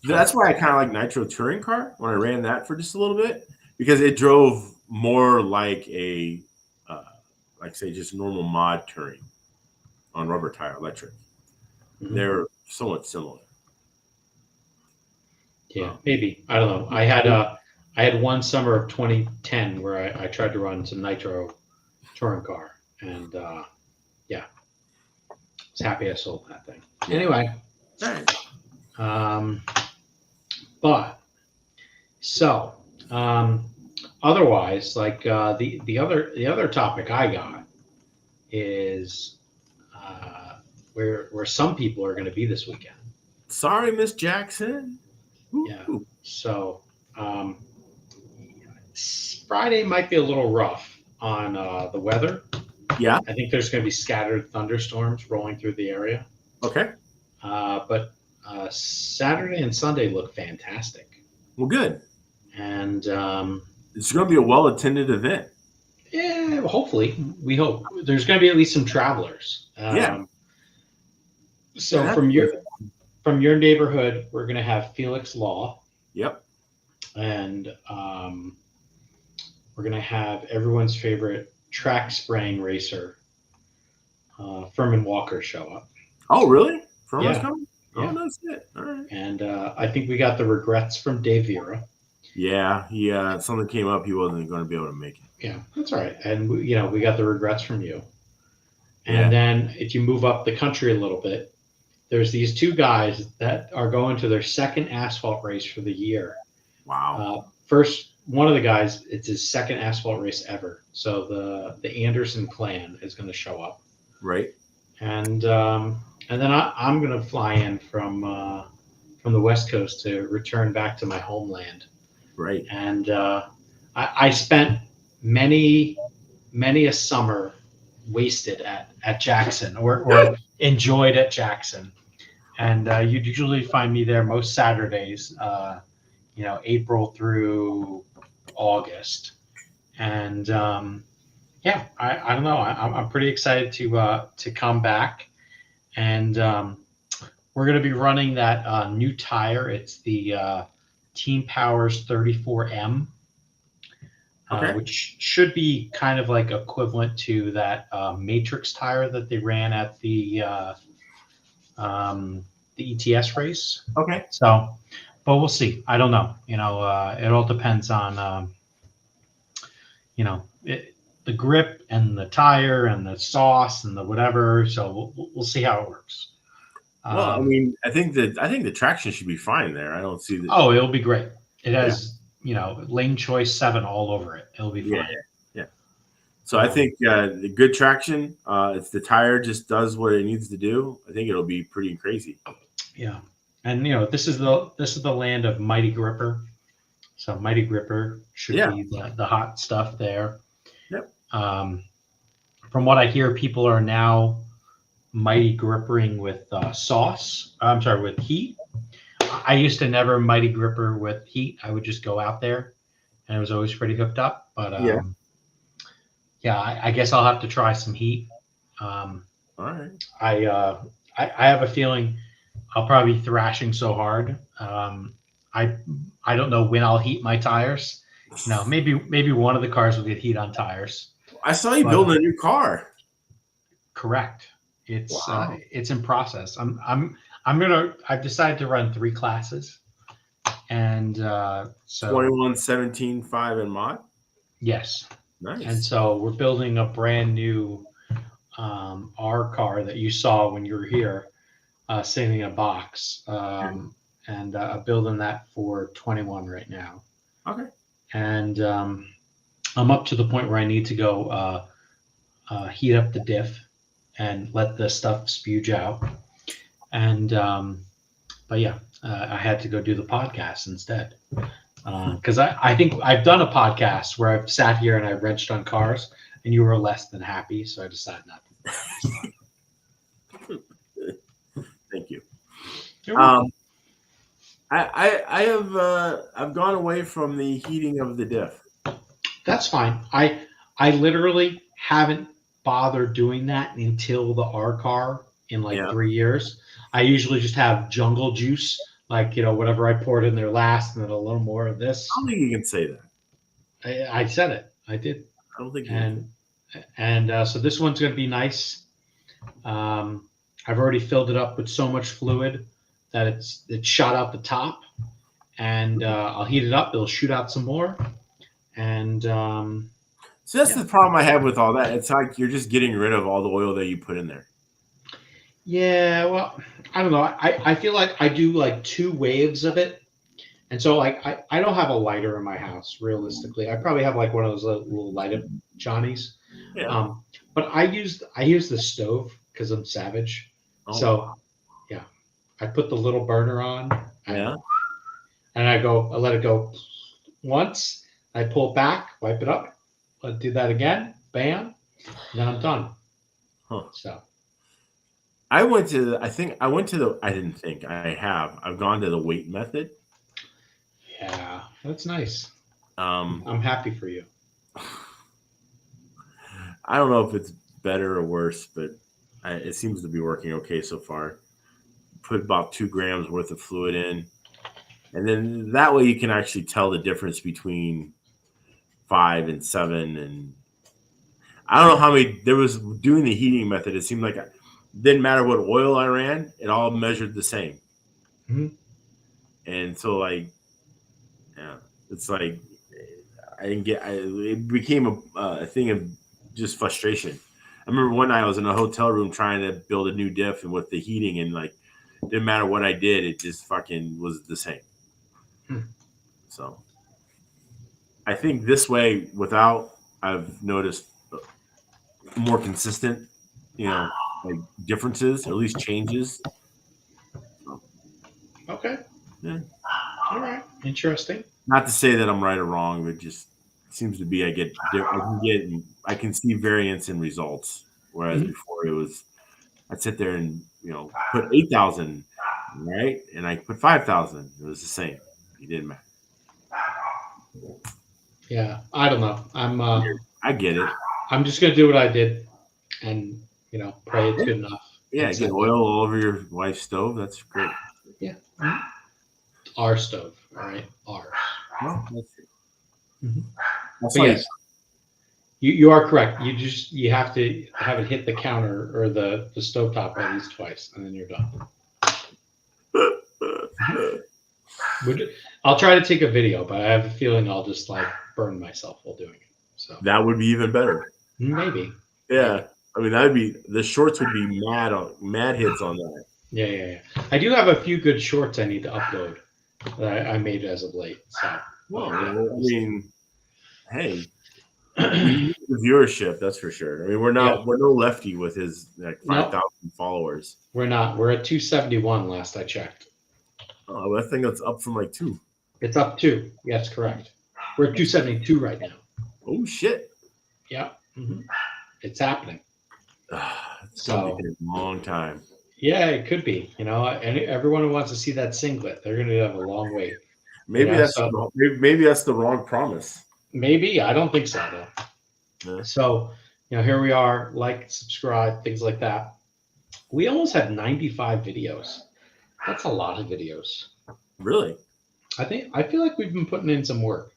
That's why I kind of like Nitro Touring Car when I ran that for just a little bit, because it drove more like a like say just normal mod touring on rubber tire electric. They're somewhat similar. Yeah, maybe. I don't know. I had one summer of 2010 where I tried to run some nitro touring car, and yeah, I was happy I sold that thing. Anyway, but so otherwise, like the other topic I got is where some people are going to be this weekend. Sorry, Miss Jackson. Yeah. So Friday might be a little rough on the weather. Yeah. I think there's going to be scattered thunderstorms rolling through the area. Okay. But Saturday and Sunday look fantastic. Well, good. And it's going to be a well-attended event. Yeah, hopefully. We hope. There's going to be at least some travelers. Yeah. So from your neighborhood, we're going to have Felix Law. Yep. And we're going to have everyone's favorite track spraying racer, Furman Walker, show up. Oh, really? Furman's coming? Yeah. Oh, that's it. All right. And I think we got the regrets from Dave Vera. Yeah. Something came up. He wasn't going to be able to make it. Yeah, that's all right. And we got the regrets from you. And then if you move up the country a little bit, there's these two guys that are going to their second asphalt race for the year. Wow. First, one of the guys, it's his second asphalt race ever. So the Anderson clan is going to show up. Right. And then I'm going to fly in from the West Coast to return back to my homeland. Right. And I spent many a summer wasted at Jackson or enjoyed at Jackson. and you'd usually find me there most Saturdays. April through August, and yeah, I don't know. I'm pretty excited to come back, and we're going to be running that new tire. It's the Team Powers 34M, Okay. which should be kind of like equivalent to that Matrix tire that they ran at the ETS race. Okay. So, but we'll see. I don't know. It all depends on the grip and the tire and the sauce and the whatever. So we'll see how it works. Well, I mean, I think the traction should be fine there. I don't see that. Oh, it'll be great. It has lane choice 7 all over it. It'll be fine. Yeah. So I think the good traction. If the tire just does what it needs to do, I think it'll be pretty crazy. Yeah, and this is the land of Mighty Gripper. So Mighty Gripper should be the hot stuff there. Yep. From what I hear, people are now Mighty Grippering with sauce. I'm sorry, with heat. I used to never Mighty Gripper with heat. I would just go out there, and it was always pretty hooked up. But I guess I'll have to try some heat. All right. I have a feeling I'll probably be thrashing so hard. I don't know when I'll heat my tires. Maybe one of the cars will get heat on tires. I saw you building a new car. Correct. It's in process. I've decided to run 3 classes, and so 21, 17, 5, and mod. Yes. Nice. And so we're building a brand new R car that you saw when you were here, sitting in a box, and building that for 21 right now. Okay. And I'm up to the point where I need to go heat up the diff and let the stuff spuge out. And but yeah, I had to go do the podcast instead, because I think I've done a podcast where I've sat here and I wrenched on cars, and you were less than happy, so I decided not to. Thank you. I've gone away from the heating of the diff. That's fine. I literally haven't bothered doing that until the R car in 3 years. I usually just have jungle juice, whatever I poured in there last, and then a little more of this. I don't think you can say that. I said it. I did. I don't think you can. So this one's going to be nice. I've already filled it up with so much fluid that it's shot out the top, and I'll heat it up. It'll shoot out some more, and so that's the problem I have with all that. It's like you're just getting rid of all the oil that you put in there. Yeah, well, I don't know. I feel like I do 2 waves of it, and so I don't have a lighter in my house. Realistically, I probably have one of those little light-up Johnnies. Yeah. But I use the stove because I'm savage. Oh. So yeah, I put the little burner on. Yeah. And I let it go once. I pull it back, wipe it up. I'll do that again. Bam. And then I'm done. Huh. So. I've gone to the weight method. Yeah, that's nice. I'm happy for you. I don't know if it's better or worse, but it seems to be working okay so far. Put about 2 grams worth of fluid in, and then that way you can actually tell the difference between 5 and 7. And I don't know how many there was doing the heating method. It seemed like it didn't matter what oil I ran; it all measured the same. Mm-hmm. And so, it's like I didn't get. It became a thing of just frustration. I remember one night I was in a hotel room trying to build a new diff, and with the heating, and didn't matter what I did, it just fucking was the same. So I think this way, I've noticed more consistent, differences, or at least changes. So, okay. Yeah. All right. Interesting. Not to say that I'm right or wrong, but just seems to be I can see variance in results, whereas before it was I'd sit there and put 8,000 right? And I put 5,000. It was the same. It didn't matter. Yeah, I don't know. I get it. I'm just gonna do what I did, and pray it's good enough. Yeah, And get send it. oil all over your wife's stove. That's great. Yeah, our stove. All right, ours. Well, that's it. Mhm. That's But all yes, you are correct. You have to have it hit the counter or the stovetop at least twice, and then you're done. I'll try to take a video, but I have a feeling I'll just like burn myself while doing it. So That would be even better. maybe. Yeah. I mean, that'd be the shorts would be mad hits on that. Yeah. I do have a few good shorts I need to upload that I made as of late. So, Well, I mean, hey, we need the viewership. That's for sure. I mean, we're yeah, no Lefty with his like no, 5,000 followers. we're not. We're at 271 last I checked. Oh, I think that's up from like 2. It's up 2. Yes, correct. We're at 272 right now. Oh shit! Yeah, it's happening. It's gonna be a long time. Yeah, it could be. And everyone who wants to see that singlet, they're going to have a long wait. Maybe maybe that's the wrong promise. Maybe I don't think so though. Yeah. So here we are. Like, subscribe, things like that. We almost had 95 videos. That's a lot of videos. Really? I feel like we've been putting in some work.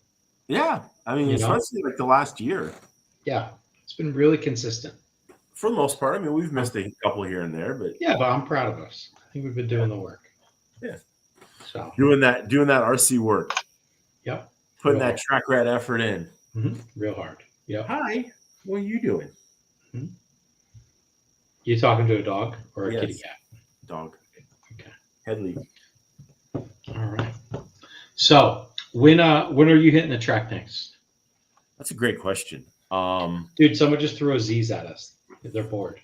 Yeah, I mean, especially like the last year. Yeah, it's been really consistent. For the most part, I mean, we've missed a couple here and there, but yeah, but I'm proud of us. I think we've been doing the work. Yeah. So doing that RC work. Yep. Putting that track rat effort in. Real hard. Yeah. Hi. What are you doing? You talking to a dog or a kitty cat? Dog. Okay. Headley. All right. So when are you hitting the track next? That's a great question. Dude, someone just threw a Z's at us. They're bored.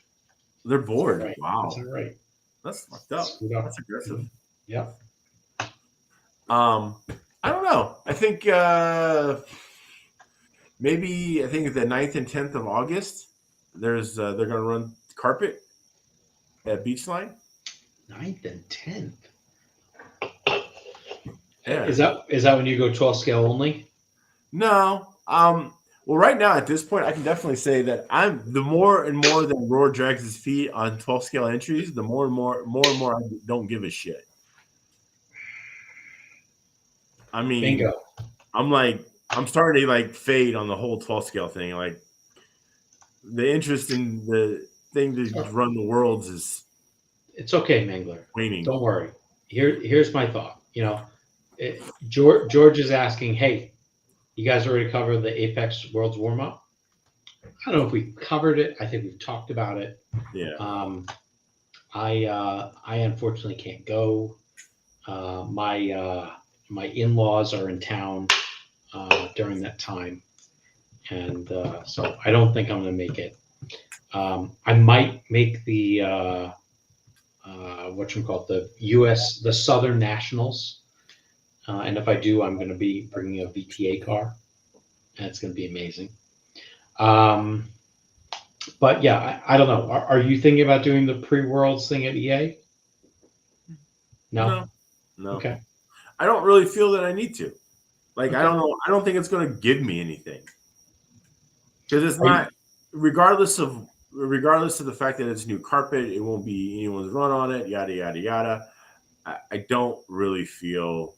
They're bored. Right. Wow. That's all right. That's fucked up. That's aggressive. Yep. I don't know. I think maybe the 9th and 10th of August. They're gonna run carpet at Beachline. 9th and 10th. Yeah. Is that when you go 12 scale only? No. Well, right now at this point, I can definitely say that the more and more that Roar drags his feet on 12 scale entries, the more and more I don't give a shit. I mean, bingo. I'm starting to like fade on the whole 12 scale thing. Like the interest in the thing to run the worlds is. It's okay, Mangler. Waning. Don't worry. Here's my thought. George is asking, hey, you guys already covered the Apex Worlds warm up? I don't know if we covered it. I think we've talked about it. Yeah. I unfortunately can't go. My in-laws are in town during that time, and so I don't think I'm going to make it. I might make the the Southern Nationals, and if I do, I'm going to be bringing a VTA car, and it's going to be amazing. But yeah, I don't know. Are you thinking about doing the pre-worlds thing at EA? No. Okay. I don't really feel that I need to. Like, okay. I don't know. I don't think it's going to give me anything because it's not. Regardless of the fact that it's new carpet, it won't be anyone's run on it. Yada yada yada. I don't really feel,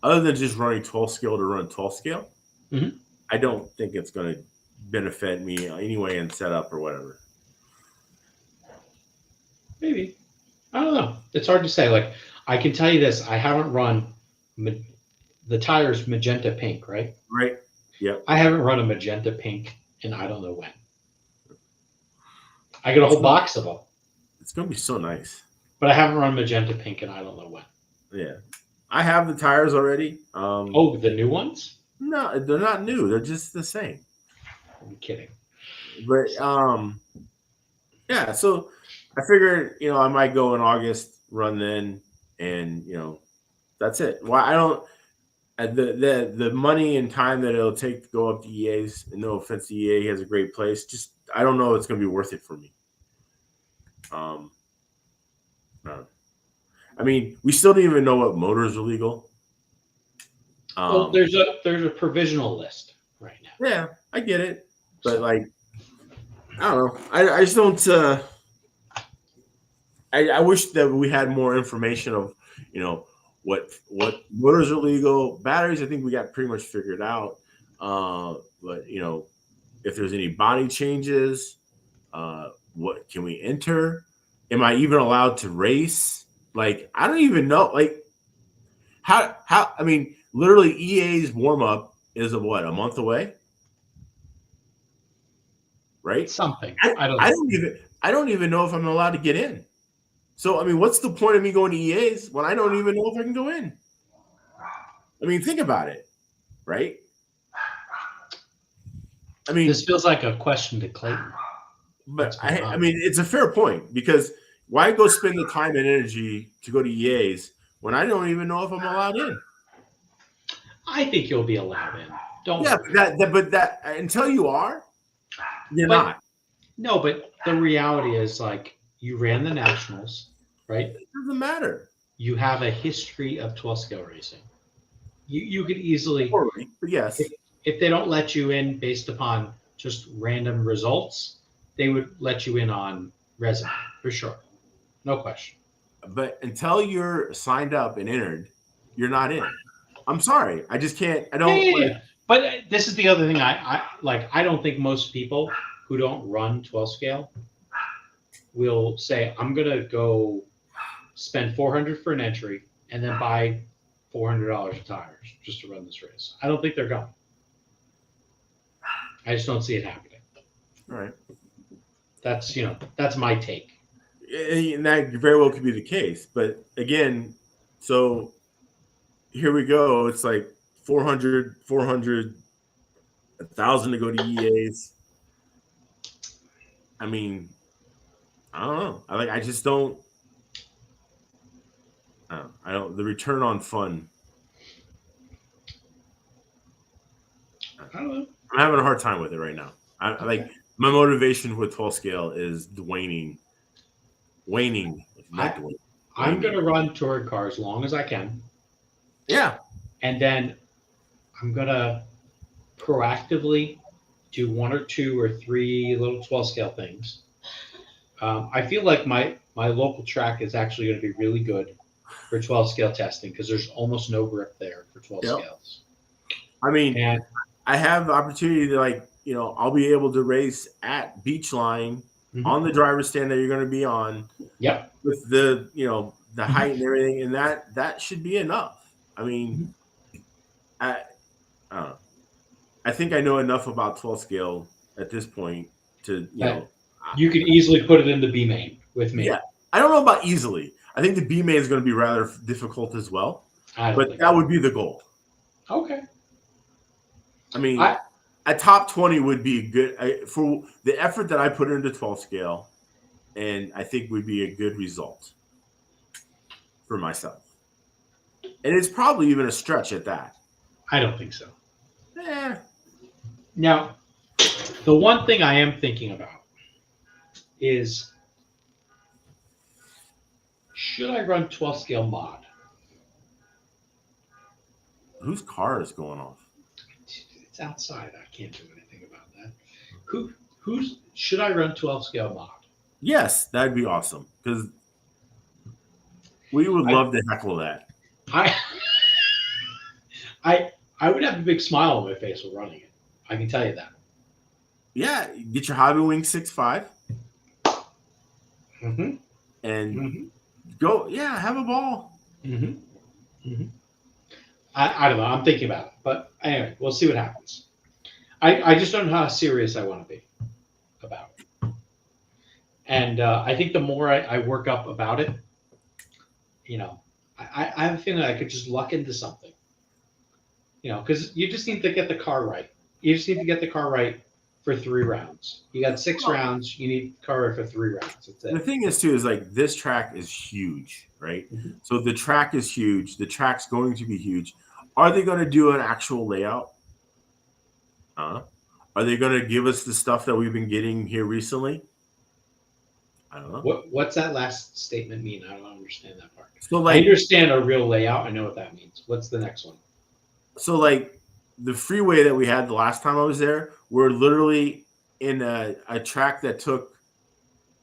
other than just running 12 scale to run 12 scale. Mm-hmm. I don't think it's going to benefit me anyway in setup or whatever. Maybe. I don't know. It's hard to say. Like, I can tell you this: I haven't run the tires magenta pink, right? Right. Yep. I haven't run a magenta pink in I don't know when. I got a whole box of them. It's going to be so nice. But I haven't run magenta pink in I don't know when. Yeah. I have the tires already. Oh, the new ones? No, they're not new. They're just the same. I'm kidding. But yeah, so I figured, I might go in August, run then, and that's it. Why I don't the money and time that it'll take to go up to EA's, and no offense to EA, he has a great place. Just I don't know if it's gonna be worth it for me. Uh, I mean, we still don't even know what motors are legal. Well, there's a provisional list right now. Yeah, I get it, but So like, I don't know. I just don't. I wish that we had more information of, you know, what motors are legal. Batteries, I think we got pretty much figured out. But you know, if there's any body changes, what can we enter? Am I even allowed to race? Like, I don't even know. Like, how? I mean, literally, EA's warm up is a month away, right? something. I, I don't I know. don't even know if I'm allowed to get in. So I mean, what's the point of me going to EA's when I don't even know if I can go in? I mean, think about it, right? I mean, This feels like a question to Clayton. but I mean, it's a fair point because why go spend the time and energy to go to EA's when I don't even know if I'm allowed in? I think you'll be allowed in. Don't Yeah, worry. but that until you are, you're But not. no, but the reality is like you ran the nationals, right? It doesn't matter. You have a history of 12 scale racing. You could easily, Poorly, but if, yes. if they don't let you in based upon just random results, they would let you in on resume for sure. No question. But until you're signed up and entered, you're not in. I'm sorry. I just can't. I Yeah, don't yeah, like. yeah. But this is the other thing I like. I don't think most people who don't run 12 scale will say, I'm going to go spend 400 for an entry and then buy $400 of tires just to run this race. I don't think they're going. I just don't see it happening. All right. That's my take. And that very well could be the case. But again, so here we go. It's like 400, 1,000 to go to EAs. I mean, I don't know. I just don't. I don't. The return on fun. I don't know. I'm having a hard time with it right now. I like my motivation with 12 scale is waning, not I dwindling, I'm waning. gonna run touring car as long as I can, Yeah, and then I'm gonna proactively do one or two or three little 12 scale things. I feel like my local track is actually going to be really good for 12 scale testing because there's almost no grip there for 12 yep. scales. I mean, And I have the opportunity to I'll be able to race at Beachline on the driver's stand that you're going to be on yep, with the height and everything, and that should be enough. I mean, I, I don't know. I think I know enough about 12 scale at this point to that you could easily put it in the B main with me. yeah. I don't know about easily. I think the B main is going to be rather difficult as well, I don't but think that so. would be the goal. Okay. I mean, I a top 20 would be good for the effort that I put into 12 scale, and I think would be a good result for myself. And it's probably even a stretch at that. I don't think so. Eh, Now, the one thing I am thinking about is should I run 12 scale mod? whose car is going off? It's outside. I can't do anything about that. Who's should I run 12 scale mod? Yes, that'd be awesome because we would I love to heckle that. I I would have a big smile on my face while running it. I can tell you that. Yeah, get your Hobby Wing 6.5 Mm-hmm. and Mm-hmm. go. Yeah, have a ball. Mm-hmm. Mm-hmm. I don't know. I'm thinking about it, but anyway, we'll see what happens. I just don't know how serious I want to be about it. And I think the more I work up about it, I have a feeling I could just luck into something. Because you just need to get the car right. You just need to get the car right for 3 rounds. You got 6 rounds. You need the car right for 3 rounds. That's The it. thing is, too, is like this track is huge, right? Mm-hmm. So the track is huge. The track's going to be huge. Are they going to do an actual layout? Are they going to give us the stuff that we've been getting here recently? I don't know. What's that last statement mean? I don't understand that part. So I like, understand a real layout. I know what that means. What's the next one? so like the freeway that we had the last time I was there, we're literally in a track that took,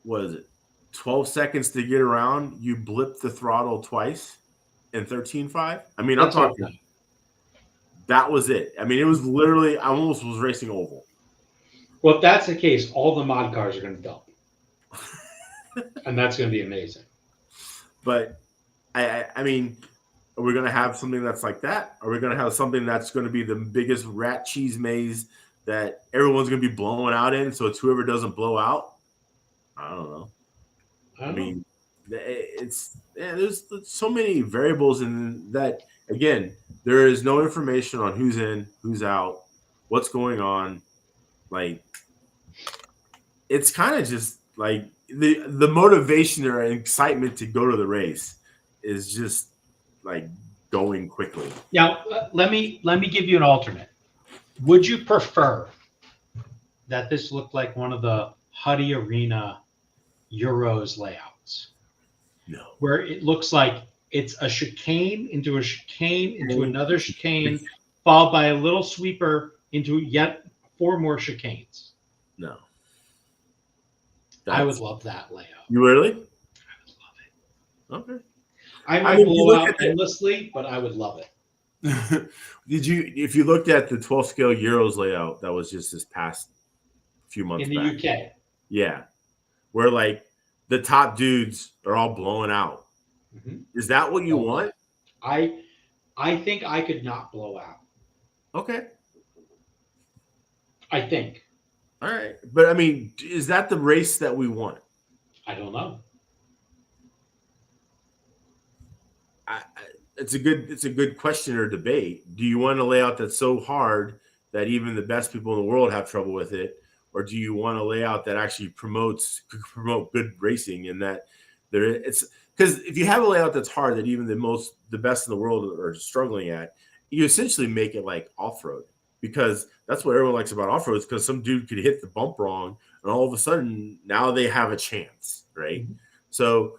what is it, 12 seconds to get around. You blip the throttle twice in 13.5. I mean, I'm That's talking, okay. that was it. I mean, it was literally, I almost was racing oval. Well, if that's the case, all the mod cars are going to dump, and that's going to be amazing. But I mean, are we going to have something that's like that? Are we going to have something that's going to be the biggest rat cheese maze that everyone's going to be blowing out in? So it's whoever doesn't blow out. I don't know. I mean, there's so many variables in that. Again, there is no information on who's in, who's out, what's going on. Like, it's kind of just like the motivation or excitement to go to the race is just like going quickly. Now, let me give you an alternate. Would you prefer that this looked like one of the Huddy Arena Euros layouts, No. where it looks like it's a chicane into another chicane, followed by a little sweeper into yet 4 more chicanes? No. I would love that layout. You really? I would love it. Okay. I might blow out endlessly, but I would love it. If you looked at the 12 scale Euros layout that was just this past few months in the back, UK? Yeah, where like the top dudes are all blowing out. Mm-hmm. Is that what you want? I think I could not blow out. Okay. I think. All right, but I mean, is that the race that we want? I don't know. It's a good question or debate. Do you want a layout that's so hard that even the best people in the world have trouble with it, or do you want a layout that actually promote good racing and that it's because if you have a layout that's hard that even the best in the world are struggling at, you essentially make it like off-road, because that's what everyone likes about off-road, is because some dude could hit the bump wrong and all of a sudden now they have a chance, right? Mm-hmm. So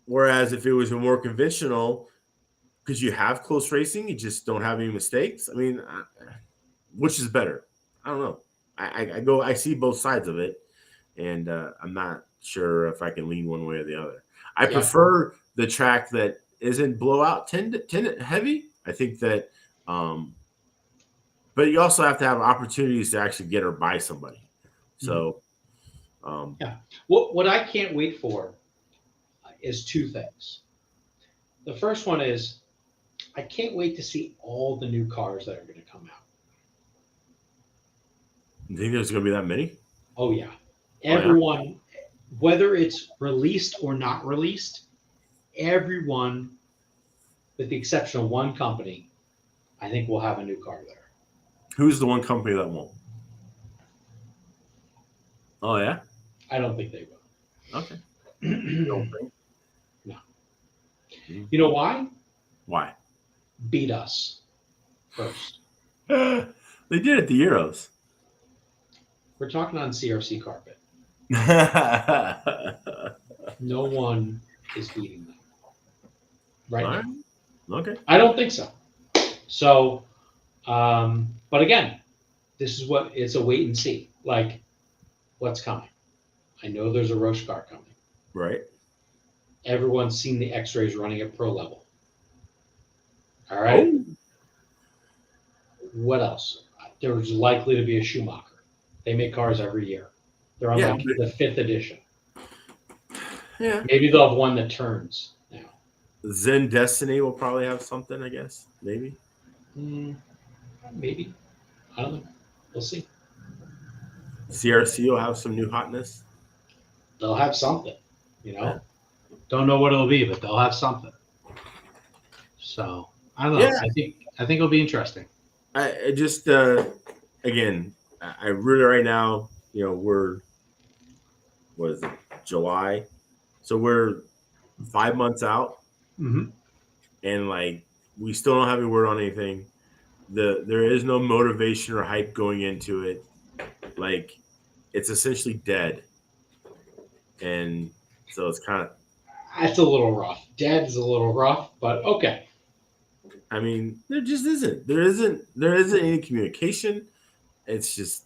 whereas if it was a more conventional, because you have close racing, you just don't have any mistakes. I mean, which is better? I don't know. I see both sides of it, and I'm not sure if I can lean one way or the other. I prefer the track that isn't blowout 10 heavy. I think that, but you also have to have opportunities to actually get or buy somebody. So, what I can't wait for is 2 things. The first one is I can't wait to see all the new cars that are going to come out. You think there's going to be that many? Oh, yeah. Everyone, whether it's released or not released, everyone, with the exception of one company, I think will have a new car there. Who's the one company that won't? Oh, yeah? I don't think they will. Okay. You don't think? No. You know why? Why? Beat us first. They did at the Euros. We're talking on CRC carpet. No one is beating them right now. Okay. I don't think so. So, but again, this is what it's a wait and see. Like, what's coming? I know there's a Roche car coming. Right. Everyone's seen the X-rays running at pro level. All right. Oh. What else? There's likely to be a Schumacher. They make cars every year. They're on like the 5th edition. Yeah. Maybe they'll have one that turns now. Zen Destiny will probably have something, I guess. Maybe. Maybe. I don't know. We'll see. CRC will have some new hotness. They'll have something, you know. Yeah. Don't know what it'll be, but they'll have something. So I don't know. Yeah. I think it'll be interesting. I just again, I really right now, what is it, July? So we're 5 months out, and like we still don't have any word on anything. There is no motivation or hype going into it. Like, it's essentially dead. and so it's kind of. That's a little rough. Dead is a little rough, but okay. I mean, there just isn't. There isn't any communication. It's just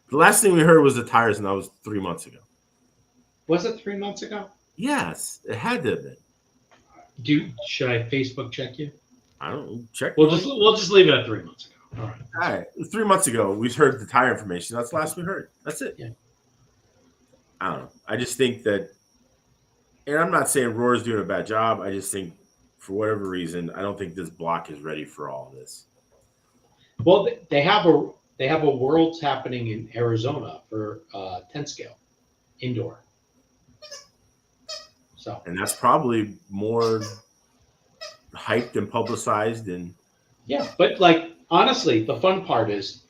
the last thing we heard was the tires, and that was 3 months ago. Was it 3 months ago? Yes, it had to have been. Should I Facebook check you? I don't check. We'll just leave it at 3 months ago. All right. All right. 3 months ago, we heard the tire information. That's the last we heard. That's it. Yeah. I don't know. I just think that, and I'm not saying Roar's doing a bad job. I just think, for whatever reason, I don't think this block is ready for all of this. Well, they have a Worlds happening in Arizona for 10 scale indoor. So. And that's probably more hyped and publicized and. Yeah, but like honestly, the fun part is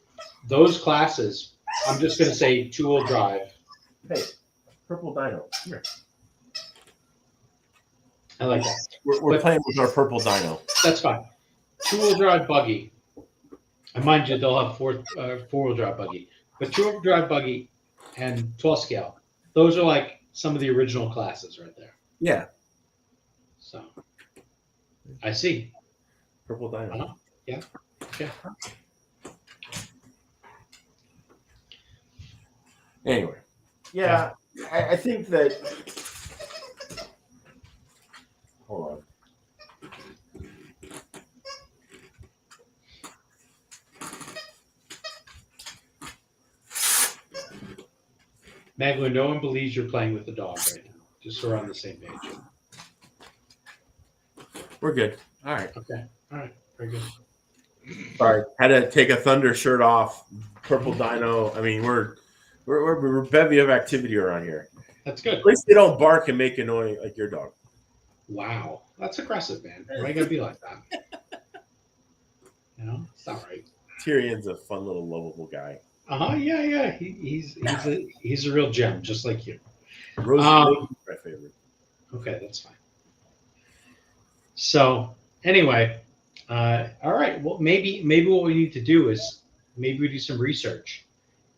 those classes. I'm just going to say 2-wheel drive. Hey, purple dino. Here. I like that. We're playing with our purple dino. That's fine. 2-wheel drive buggy. And mind you, they'll have 4-wheel drive buggy. But 2-wheel drive buggy and 12 scale. Those are like some of the original classes right there. Yeah. So I see. Purple dino. Yeah. Okay. Anyway, yeah, I think that. Hold on. Mangler, no one believes you're playing with the dog right now. Just so we're on the same page. We're good. All right. Okay. All right. Very good. Sorry, had to take a Thunder shirt off. Purple dino. I mean, we're a bevy of activity around here. That's good. At least they don't bark and make a noise like your dog. Wow, that's aggressive, man. Why you gotta be like that? You know, it's not right. Tyrion's a fun little lovable guy. Yeah. He's a real gem, just like you. Rosie my favorite. Okay, that's fine. So anyway, all right. Well, maybe what we need to do is maybe we do some research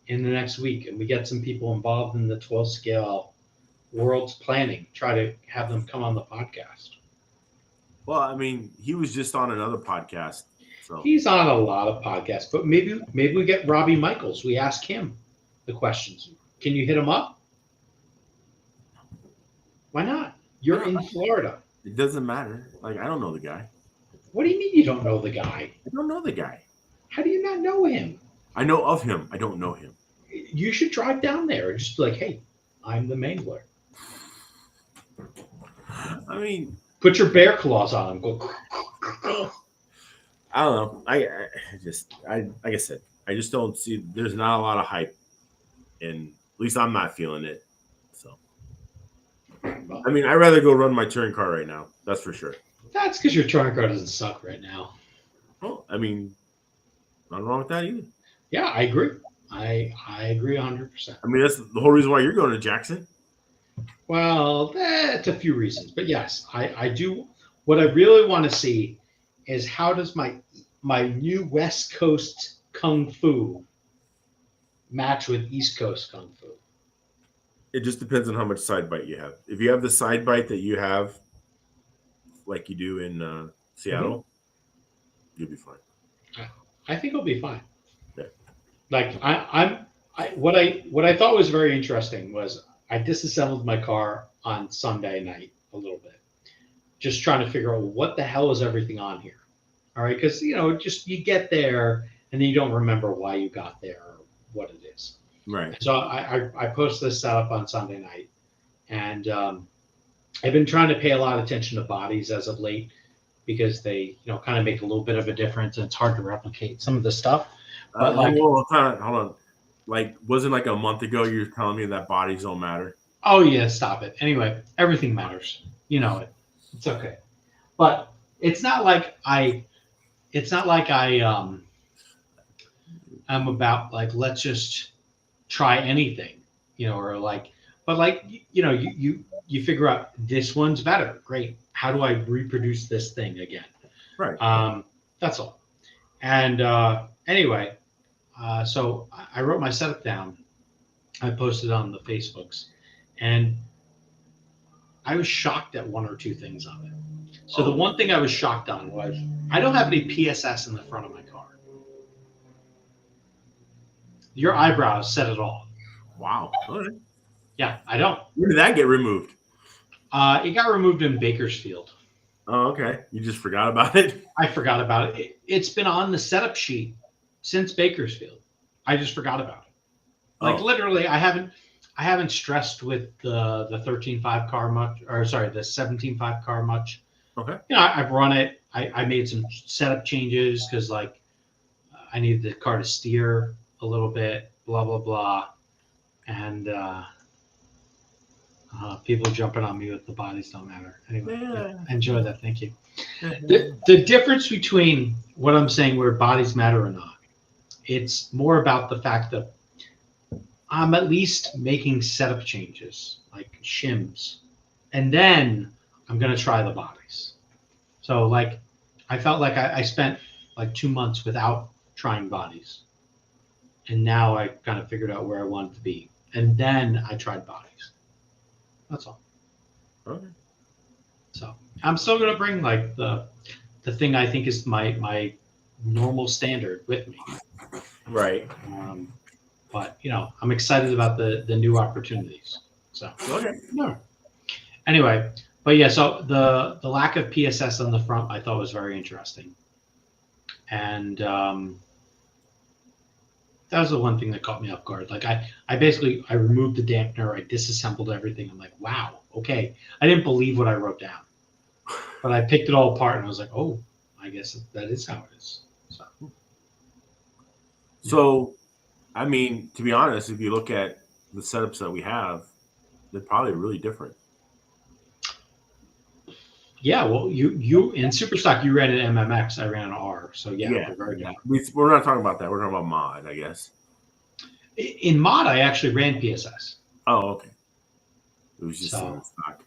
in the next week, and we get some people involved in the 12 scale Worlds planning. Try to have them come on the podcast. Well, I mean, he was just on another podcast. So He's on a lot of podcasts, but maybe we get Robbie Michaels. We ask him the questions. Can you hit him up? Why not? You're in Florida. It doesn't matter. Like, I don't know the guy. What do you mean you don't know the guy? I don't know the guy. How do you not know him? I know of him. I don't know him. You should drive down there and just be like, hey, I'm the Mangler. I mean, put your bear claws on him. Go. I don't know. I like I said, I just don't see. There's not a lot of hype, and at least I'm not feeling it. So, I mean, I'd rather go run my touring car right now. That's for sure. That's because your touring car doesn't suck right now. Well, I mean, nothing wrong with that either. Yeah, I agree. I agree 100%. I mean, that's the whole reason why you're going to Jackson. Well, that's a few reasons, but yes, I do. What I really want to see is how does my new West Coast Kung Fu match with East Coast Kung Fu? It just depends on how much side bite you have. If you have the side bite that you have, like you do in Seattle, you'll be fine. I think it'll be fine. Yeah. Like what I thought was very interesting was I disassembled my car on Sunday night a little bit, just trying to figure out what the hell is everything on here. All right, because just you get there and then you don't remember why you got there or what it is. Right. So I posted this setup on Sunday night, and I've been trying to pay a lot of attention to bodies as of late because they kind of make a little bit of a difference, and it's hard to replicate some of the stuff. But hold on. Like, wasn't like a month ago you were telling me that bodies don't matter? Oh yeah, stop it. Anyway, everything matters. You know it. It's okay. But it's not like I'm about like let's just try anything, or like, but like you figure out this one's better. Great. How do I reproduce this thing again? Right. That's all. And anyway, so I wrote my setup down. I posted on the Facebooks, And I was shocked at one or two things on it. So the one thing I was shocked on was I don't have any PSS in the front of my car. Your eyebrows said it all. Wow. All right. Yeah, I don't. When did that get removed? It got removed in Bakersfield. Oh, okay. You just forgot about it? I forgot about it. It's been on the setup sheet since Bakersfield. I just forgot about it. Like literally, I haven't stressed with the 13.5 car much, or sorry, the 17.5 car much. Okay. You know, I've run it. I made some setup changes because like I needed the car to steer a little bit, blah blah blah, and people jumping on me with the bodies don't matter. Anyway, yeah, enjoy that. Thank you. The difference between what I'm saying where bodies matter or not, it's more about the fact that I'm at least making setup changes like shims, and then I'm gonna try the bodies. So like, I felt like I spent like 2 months without trying bodies, and now I kind of figured out where I wanted to be, and then I tried bodies. That's all. Okay. So I'm still gonna bring like the thing I think is my normal standard with me. Right. But you know, I'm excited about the new opportunities. So Okay. no. Anyway, but yeah, so the lack of PSS on the front I thought was very interesting, and that was the one thing that caught me off guard. Like I basically I removed the dampener, I disassembled everything. I'm like, wow, okay. I didn't believe what I wrote down, but I picked it all apart and I was like, oh, I guess that is how it is. So, I mean, to be honest, if you look at the setups that we have, they're probably really different. Yeah, well, you in Superstock you ran an MMX, I ran an R, so yeah. They're very different. We're not talking about that. We're talking about mod, I guess. In mod, I actually ran PSS. Oh, okay. It was just in stock.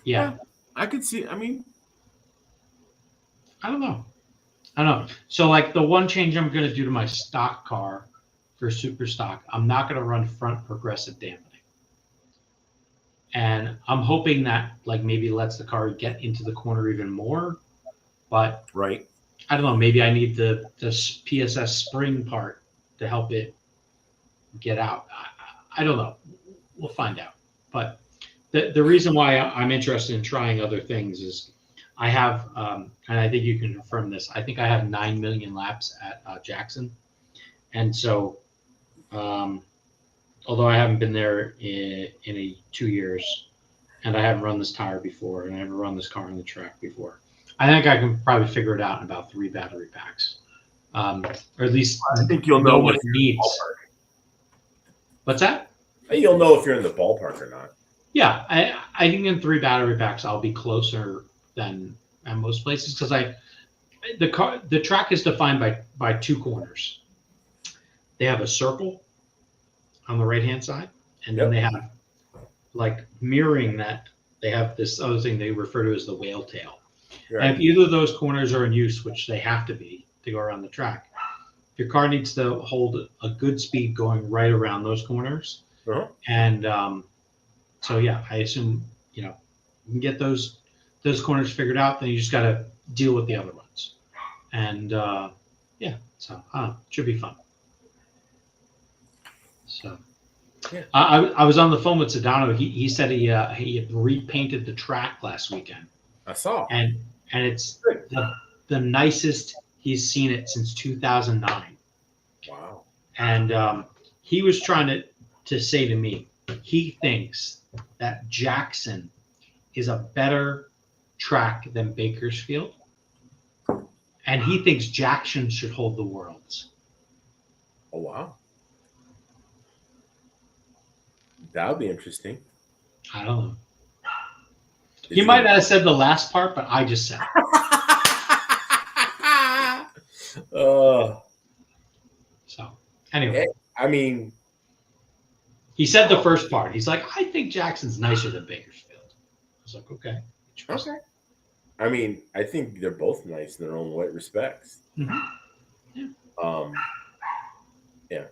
Yeah, I could see. I mean, I don't know. So like the one change I'm going to do to my stock car for Superstock, I'm not going to run front progressive dampening. And I'm hoping that like maybe lets the car get into the corner even more. But right. I don't know. Maybe I need the PSS spring part to help it get out. I don't know. We'll find out. But the reason why I'm interested in trying other things is I have, and I think you can confirm this, I think I have 9 million laps at Jackson. And so, although I haven't been there in 2 years, and I haven't run this tire before, and I haven't run this car on the track before, I think I can probably figure it out in about 3 battery packs. Or at least I think you'll know what it needs. What's that? You'll know if you're in the ballpark or not. Yeah, I think in 3 battery packs I'll be closer than at most places because the track is defined by 2 corners. They have a circle on the right hand side, and then they have like mirroring that. They have this other thing they refer to as the whale tail. Right. And if either of those corners are in use, which they have to be to go around the track, your car needs to hold a good speed going right around those corners. Uh-huh. And so yeah, I assume you can get those corners figured out. Then you just got to deal with the other ones. And yeah, so it should be fun. So yeah. I was on the phone with Sedano. He said he had repainted the track last weekend. I saw. And it's the nicest he's seen it since 2009. Wow. And he was trying to say to me, he thinks that Jackson is a better track than Bakersfield. And he thinks Jackson should hold the Worlds. Oh, wow. That would be interesting. I don't know. He might not have said the last part, but I just said it. So, anyway. I mean, he said the first part. He's like, I think Jackson's nicer than Bakersfield. I was like, okay. Okay. I mean, I think they're both nice in their own way respects. Mm-hmm. Yeah. Yeah.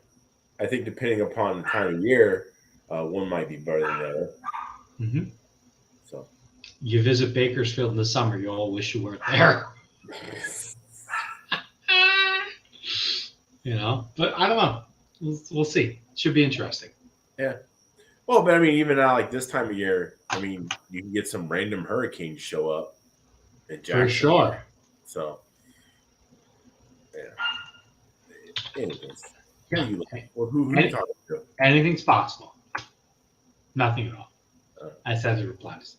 I think depending upon the time of year, one might be better than the other. Mm-hmm. So you visit Bakersfield in the summer, you all wish you weren't there. But I don't know. We'll see. Should be interesting. yeah. Well, but I mean, even now, like this time of year, I mean, you can get some random hurricanes show up in Jackson. For sure. So, yeah. Anyways, who you talking to? Anything's possible. Nothing at all. Oh. I said the replies.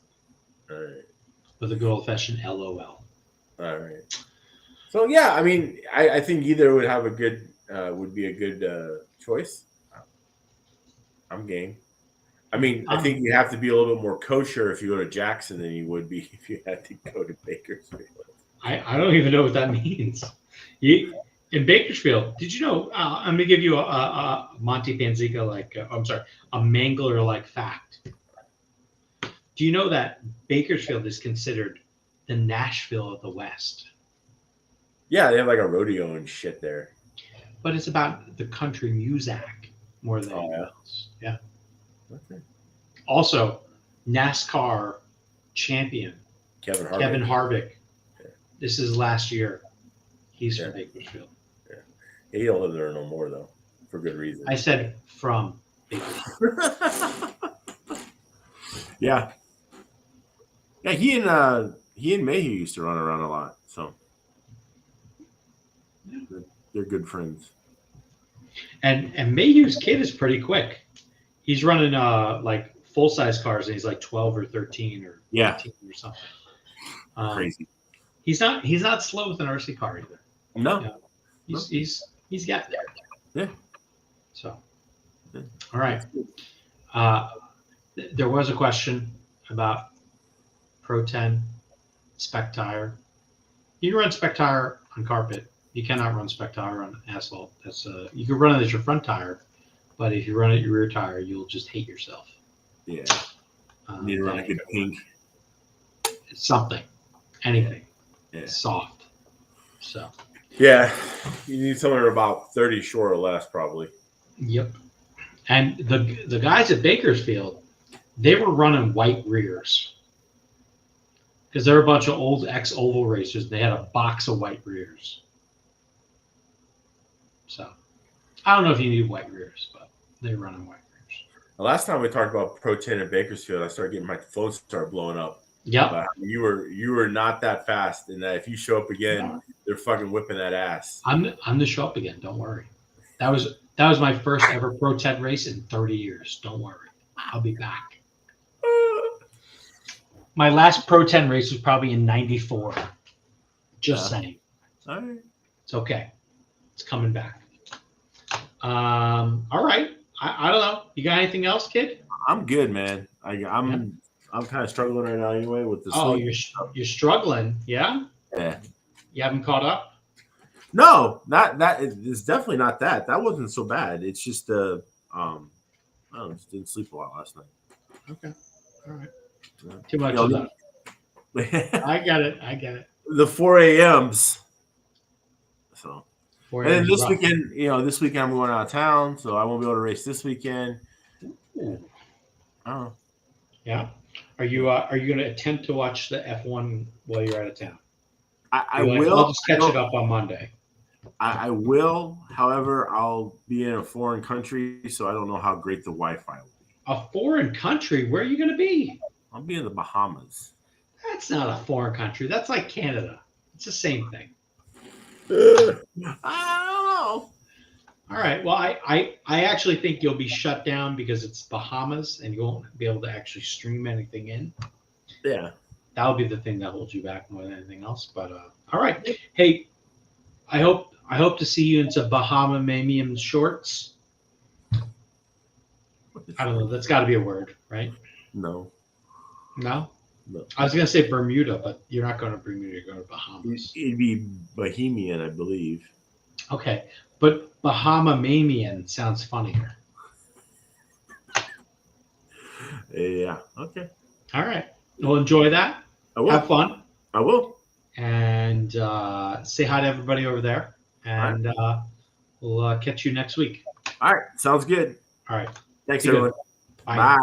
All right. With a good old fashioned LOL. All right. So yeah, I mean, I think either would have a good would be a good choice. I'm game. I mean, I think you have to be a little bit more kosher if you go to Jackson than you would be if you had to go to Bakersfield. I don't even know what that means. In Bakersfield, did you know? I'm going to give you a Monty Panzica a Mangler like fact. Do you know that Bakersfield is considered the Nashville of the West? Yeah, they have like a rodeo and shit there. But it's about the country music more than anything else. Yeah. Okay. Also, NASCAR champion Kevin Harvick. Yeah. This is last year. He's from Bakersfield. Yeah. He don't live there no more though, for good reason. I said from Bakersfield. Yeah. Yeah, he and Mayhew used to run around a lot, so they're good friends. And Mayhew's kid is pretty quick. He's running like full size cars, and he's like 12 or 13 or 14 or something. Crazy. He's not slow with an RC car either. No. He's got there. Yeah. So, all right. There was a question about Pro 10 spec tire. You can run spec tire on carpet. You cannot run spec tire on asphalt. That's you can run it as your front tire, but if you run it your rear tire, you'll just hate yourself. Yeah. You need to run a good pink. Something, anything. Yeah. Soft. So. Yeah, you need somewhere about 30 short or less, probably. Yep. And the guys at Bakersfield, they were running white rears because they're a bunch of old ex-oval racers. They had a box of white rears. So I don't know if you need white rears, but they run on white rears. The last time we talked about Pro 10 at Bakersfield, I started getting my phone started blowing up. Yeah. You were not that fast, and that if you show up again, they're fucking whipping that ass. I'm the show up again. Don't worry. That was my first ever Pro 10 race in 30 years. Don't worry. I'll be back. My last Pro 10 race was probably in '94. Just saying. All right. It's okay. It's coming back. All right. I don't know. You got anything else, kid? I'm good, man. I'm kind of struggling right now anyway with the sleep. You're struggling, yeah? Yeah. You haven't caught up? No, not that. It's definitely not that. That wasn't so bad. It's just I don't know, just didn't sleep a lot last night. Okay. All right. Too much of that. I get it. The 4 a.m.s. So. 4 And then this weekend, I'm going out of town, so I won't be able to race this weekend. Ooh. I don't know. Yeah. Are you going to attempt to watch the F1 while you're out of town? I will. I'll just catch it up on Monday. I will. However, I'll be in a foreign country, so I don't know how great the Wi-Fi will be. A foreign country? Where are you going to be? I'll be in the Bahamas. That's not a foreign country. That's like Canada. It's the same thing. I don't know. All right. Well, I actually think you'll be shut down because it's Bahamas and you won't be able to actually stream anything in. Yeah. That'll be the thing that holds you back more than anything else. But all right. Hey, I hope to see you in some Bahama Mamium shorts. I don't know. That's got to be a word, right? No. No? No. I was going to say Bermuda, but you're not going to Bermuda. You're going to Bahamas. It'd be Bohemian, I believe. Okay. But Bahama Mamian sounds funnier. Yeah. Okay. All right. Well, enjoy that. I will. Have fun. I will. And say hi to everybody over there. And we'll catch you next week. All right. Sounds good. All right. Thanks, See you. everyone. Bye. Bye.